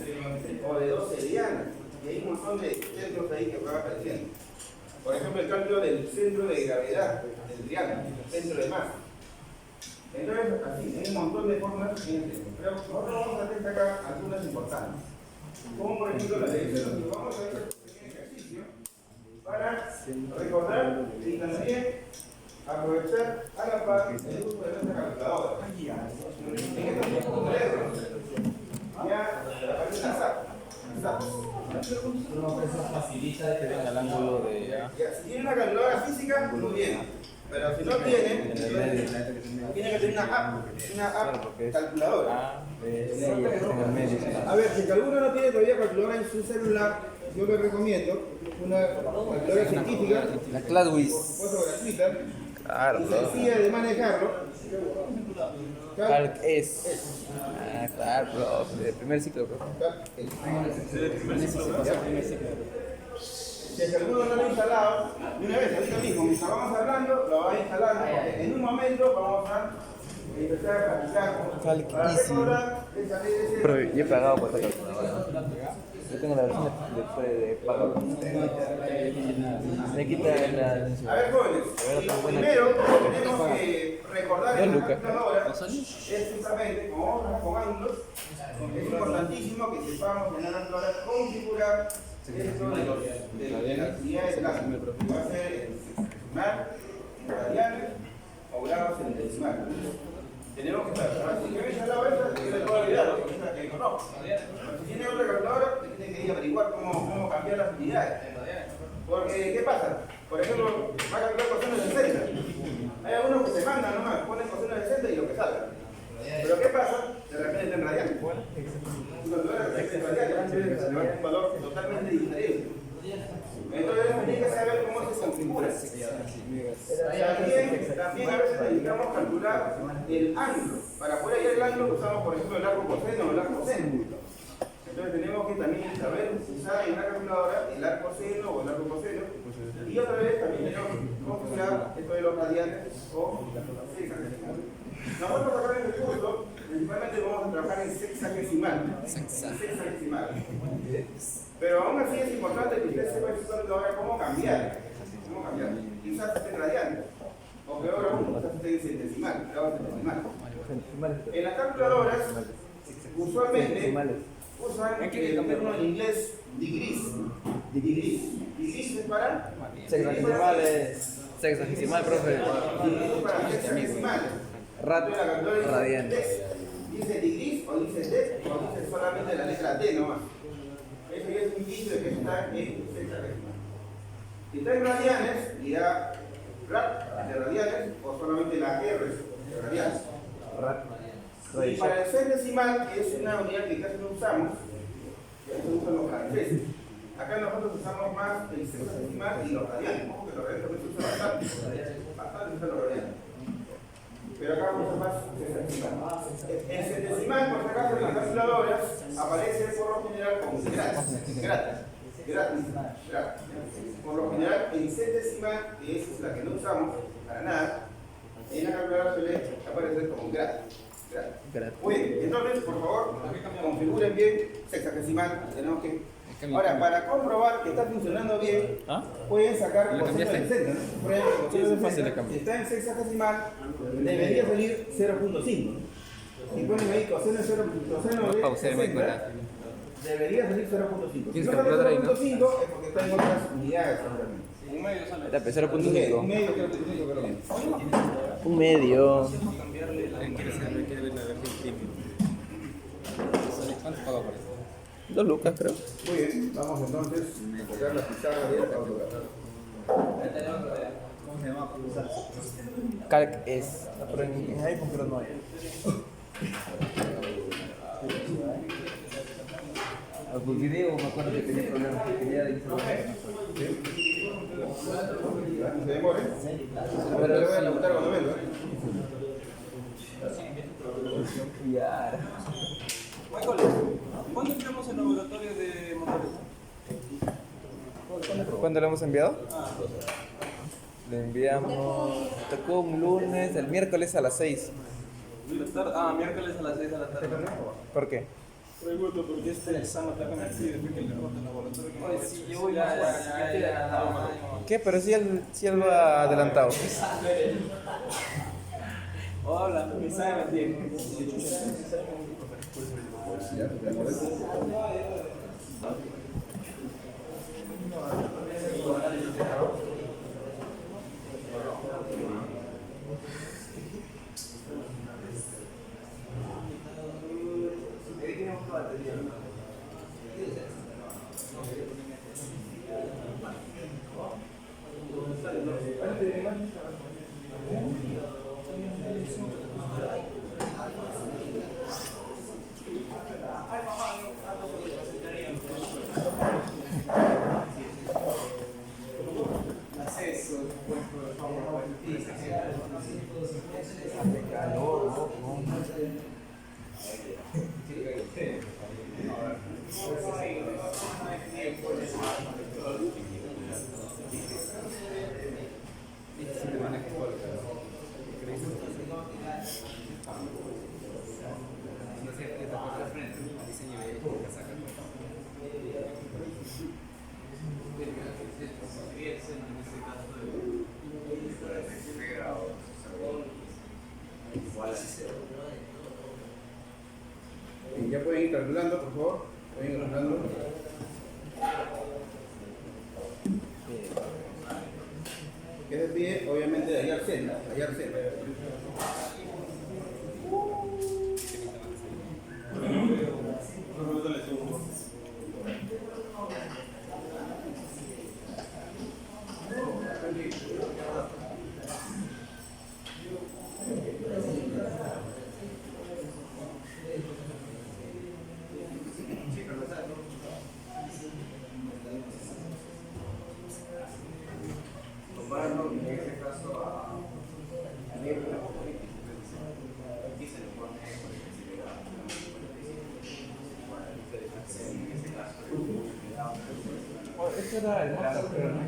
o de dos serianas. Y hay un montón de centros ahí que van apareciendo. Por ejemplo, el cálculo del centro de gravedad del triángulo, el centro de masa. Entonces, así, hay un montón de fórmulas en este. Pero nosotros vamos a hacer acá algunas importantes. Como por ejemplo la ley de Seno. Vamos a hacer un pequeño ejercicio para recordar y también aprovechar a la par el uso de nuestra calculadora. En estos tiempos modernos, ya aparece la SAP. Facilita que venga al ángulo de... Si tiene una calculadora física, muy bien. Pero si no tiene, tiene que tener una app calculadora. A ver, si alguno no tiene todavía calculadora en su celular, yo le recomiendo una calculadora científica, La Cladwis. por supuesto gratuita, Claro, y bro. sencilla de manejarlo. Calc es. Ah, claro, bro. De primer ciclo, bro. Si es que alguno no lo ha instalado, de una vez, ahorita mismo, mientras vamos hablando, lo va instalando, porque en un momento vamos a empezar a practicar. Calc Para easy. recordar esa ley de ser. Pero yo he pagado por esta calculadora. Yo tengo la versión de pago. Me quita la. A ver, jóvenes, primero tenemos que recordar Dos en la lucas. calculadora es justamente con hojas, con ángulos. Es importantísimo que sepamos en la calculadora configurar esto de las actividades de cálculo. Va a ser en decimal, en radianes o grados en decimal. Tenemos que estar. Si me ves la vuelta, yo le puedo olvidar, porque es la que conozco. Si tiene otra calculadora, tiene que ir a averiguar cómo cambiar las unidades. Porque, ¿qué pasa? Por ejemplo, va a calcular coseno de 60. Hay algunos que se mandan nomás, ponen coseno de 60 y lo que salga. Pero ¿qué pasa? De repente está en radianes. Cuando era en radianes, un valor totalmente diferente. Entonces, tiene que saber cómo se configura. También a veces necesitamos calcular el ángulo. Para poder hallar el ángulo usamos, por ejemplo, el arco coseno o el arco seno. Entonces tenemos que también saber usar en la calculadora el arco seno o el arco coseno. Y otra vez también tenemos que configurar esto de los radianes o las sexagesimal. Nosotros acá en el curso, principalmente vamos a trabajar en sexagesimal. Sexagesimal. Pero aún así es importante que usted sepa ahora cómo cambiar. ¿Cómo cambiar? Quizás esté en radianes. O peor aún, quizás esté en centesimal, grado centesimal. En las calculadoras, usualmente usan el término en inglés degrees. Degrees es para Sexagesimales. Sexagesimal, profe. degrees es para sexagesimales. Radianes. Dice degrees o dice D o dice solamente la letra D nomás. Eso ya es un indicio de que está en sexagesimal. Si está en radianes, dirá rad de radianes o solamente la R de radianes. Y para el centesimal, que es una unidad que casi no usamos, que se usan los franceses. Acá nosotros usamos más el sexagesimal y los radianes. Ojo que los radianes también se usan bastante. Bastante usan los radianes. Pero acá vamos a usar más sexagesimal. El centesimal, por si acaso, en las calculadoras aparece por lo general como gratis. Por lo general, en centesimal, que es la que no usamos para nada, en la calculadora suele aparecer como gratis. Muy bien, entonces, por favor, configuren bien sexagesimal. Tenemos que. Ahora, para comprobar que está funcionando bien, pueden sacar coseno de 60, ¿no? Por ejemplo, coseno de 60, si está en sexagesimal, debería salir 0.5. Si ponen ahí coseno de 60, debería salir 0.5. Si no sale 0.5 es porque está en otras unidades seguramente. Era 0.5. Un medio, 0.5, perdón. Un medio. ¿Cuánto paga por eso? 2 lucas, creo. Muy bien, vamos entonces a sacar la pizarra de AutoCAD. Calc es. Pero en iPhone creo no hay. Porque Diego me acuerdo que tenía problemas, que quería instalar. No se demore. Ahora le voy a preguntar cuando venga. Ya. ¿Cuándo enviamos el laboratorio de motores? ¿Cuándo lo hemos enviado? Le enviamos. Tocó un lunes, el miércoles a las 6. Miércoles a las 6 de la tarde. ¿Por qué? Pregunto porque este examen está conocido después que le roban el laboratorio. Sí, yo voy ya. ¿Qué? Pero sí él va adelantado. Hola, me sabe bien. Acceso, por favor, Y ya pueden ir calculando, por favor. Pueden ir calculando. Que es de pie, obviamente, de hallar Z. Hallar Z. Tomarlo, en este caso, a aquí se le pone Este era el más pero no.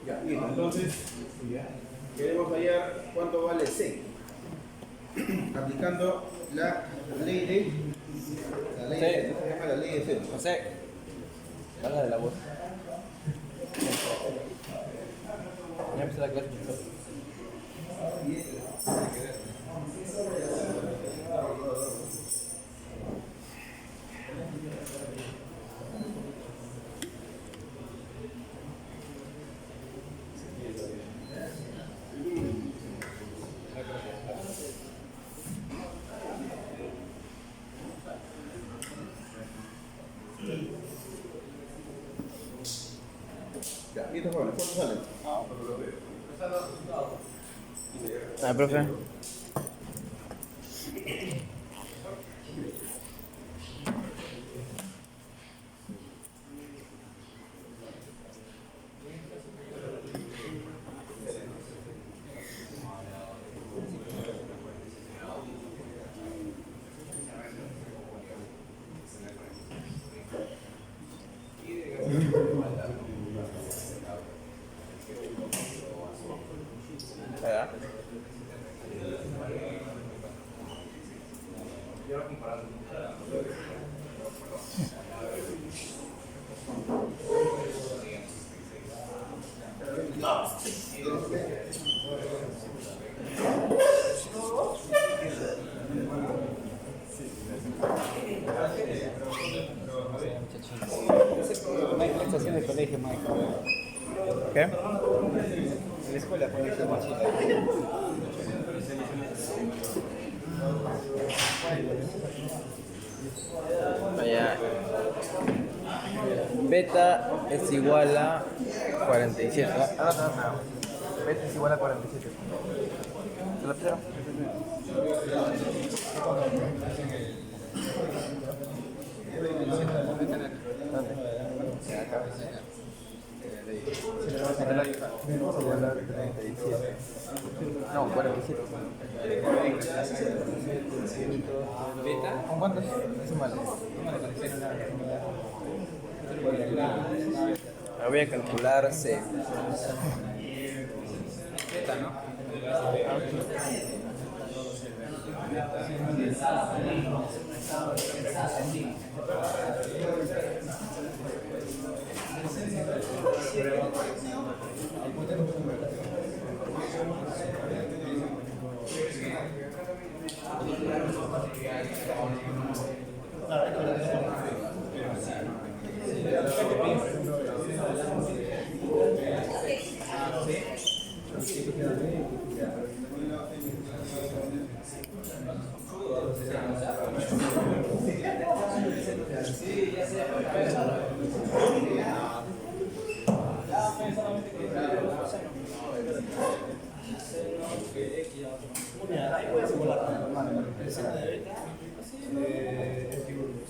Ya, listo. Entonces, queremos hallar cuánto vale C. Aplicando la ley de. Se llama la ley de C. José, habla de la voz. Ya empezó la clase. Ya, listo, jóvenes. ¿Cuánto sale? Ah, profe. ¿Ya? Michael está haciendo el colegio, Michael. ¿Qué? En la escuela, colegio, mochila. Allá. Beta es igual a 47. No. Beta es igual a 47. ¿Se la pusieron? No, 47. ¿Beta? ¿Con cuántos? Decimales. Ahora voy a calcular C. Beta, ¿no?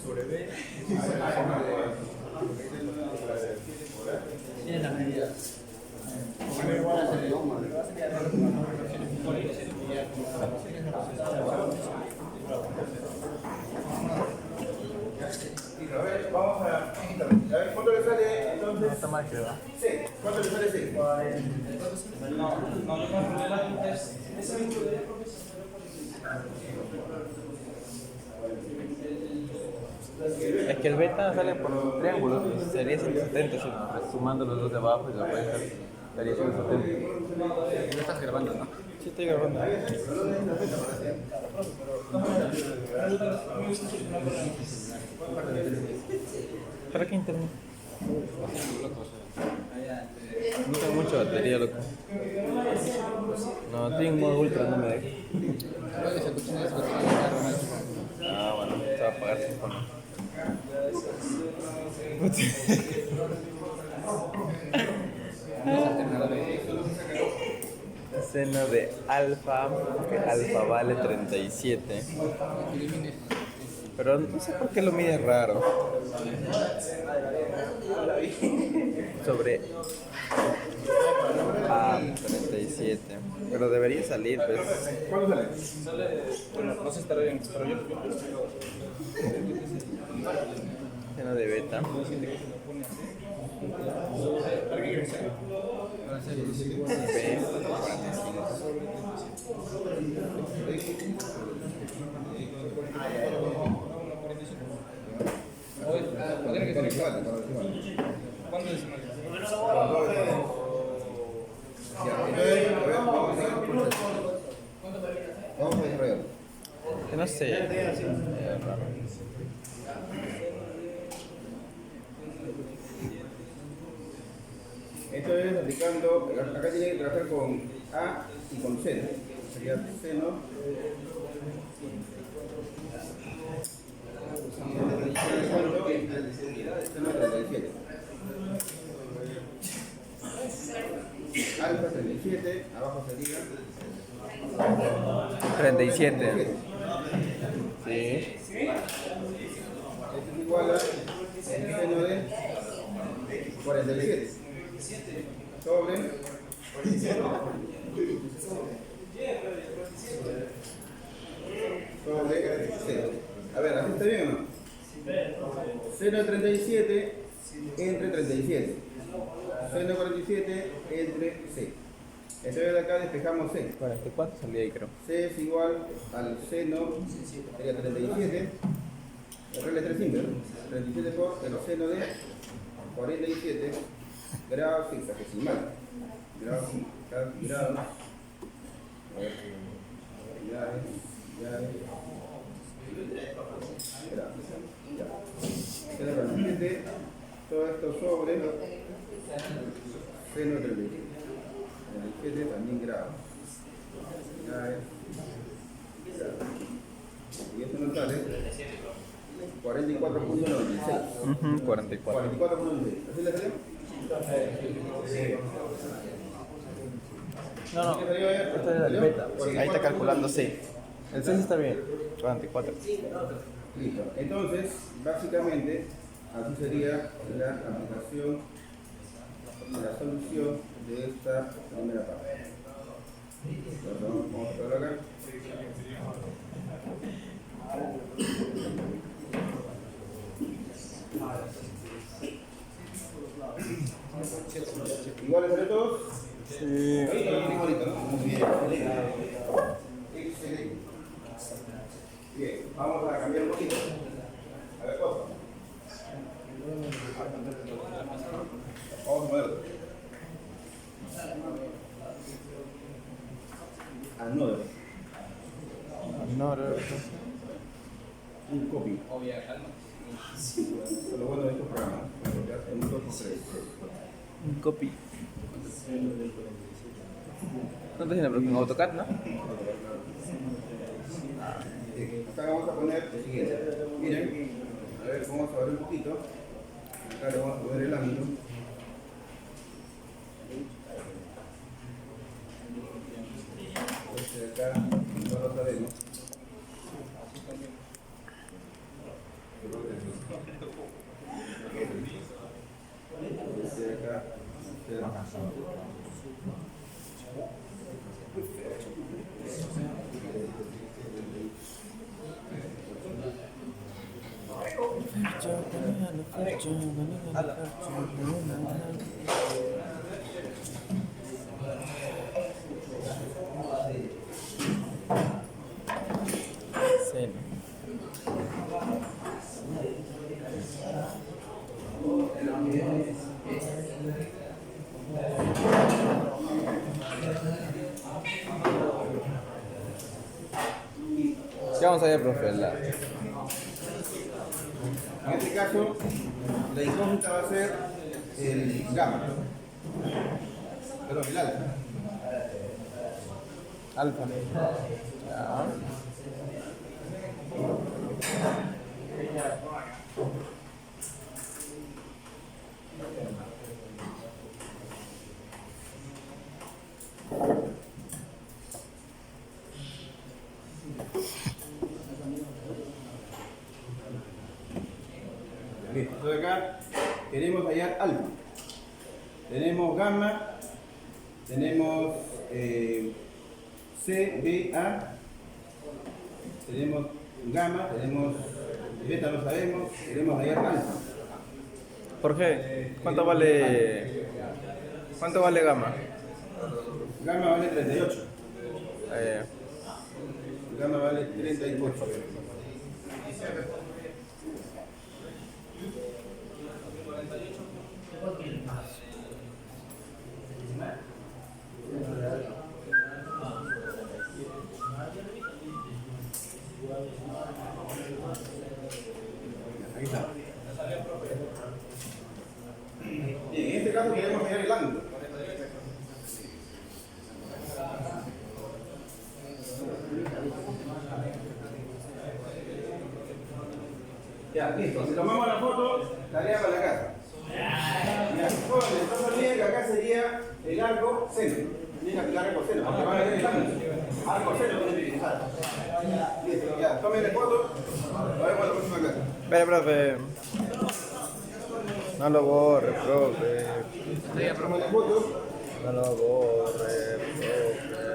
Sobre B. Tiene la medida. A ver, vamos a ver cuánto le sale entonces. Está mal, creo. C. ¿Cuánto le sale C? Es que el beta sale por un triángulo, sería 170 sumando los dos de abajo y los restas, daría 170. No estás grabando, ¿no? Sí, estoy grabando. ¿Para qué internet? No tengo mucha batería, loco. No, tengo modo ultra, no me deja. Ah, bueno, se va a apagar sin fondo. Seno de alfa, que alfa vale 37. Pero no sé por qué lo mide raro. Sobre A37. Pero debería salir, pues. ¿Cuándo sale? Bueno, no sé si estará bien, pero yo Seno de beta. ¿cuándo es? Vamos a desarrollar. Que no sé. Raro. Esto es aplicando, acá tiene que trabajar con A y con seno. Sería seno. Seno 37. Alfa 37, abajo sería 37. Sí. Esto es igual a seno de 47 sobre cero. A ver, ¿así está bien o no? Seno de 37 entre 37. Seno de 47 entre C. Entonces de acá despejamos C. 44 salía ahí, creo. C es igual al seno, sería 37. La regla es 3 simple, ¿no? 37 por el seno de 47 grados sexagesimal. Grados, grados. A ver, grados. Seno 47, todo esto sobre seno 37. 37 también grados. Y esto nos sale 44.96. 44. 44.96. ¿Así le salió? No, esto es el beta. Ahí está calculando C. El C sí está bien. 44. Listo. Entonces, básicamente, así sería la aplicación, la solución de esta primera parte. Entonces, vamos a ponerlo acá. ¿Iguales entre todos? Sí. Ahí está lo mismo ahorita, ¿no? Muy bien. Excelente. Bien, vamos a cambiar un poquito. A ver, cosa. Vamos a ponerlo. Another. Un copy. Eso es lo bueno de estos programas. En un 2x3. Un copy. No te tiene en AutoCAD, ¿no? Acá vamos a poner el siguiente. Miren, a ver, vamos a ver un poquito. Acá le vamos a poner el ángulo. Este de acá no lo sabemos. Este de acá. Seno. Vamos a ver, profe. En este caso, la incógnita va a ser el gamma. Perdón, el alfa. Alfa. Ya. Listo. Entonces acá queremos hallar alfa. Tenemos gamma, tenemos C, B, A, tenemos gamma, tenemos beta, no sabemos, queremos hallar alfa. Jorge, ¿cuánto vale gamma? Gamma vale 38. Eh, Gamma vale 38. Ahí está. Bien, en este caso queremos hallar el ángulo. Ya, listo. Si tomamos la foto, tarea para la casa. Ya, jóvenes, no se olviden que acá sería el arco seno. Tienen que aplicar arco seno, porque van a ver el ángulo. Arco seno tienen que utilizar. Listo, ya, tomen la foto. Nos vemos en la próxima clase. espera, profe. No lo borre, profe. Tomen la foto. No lo borre, profe.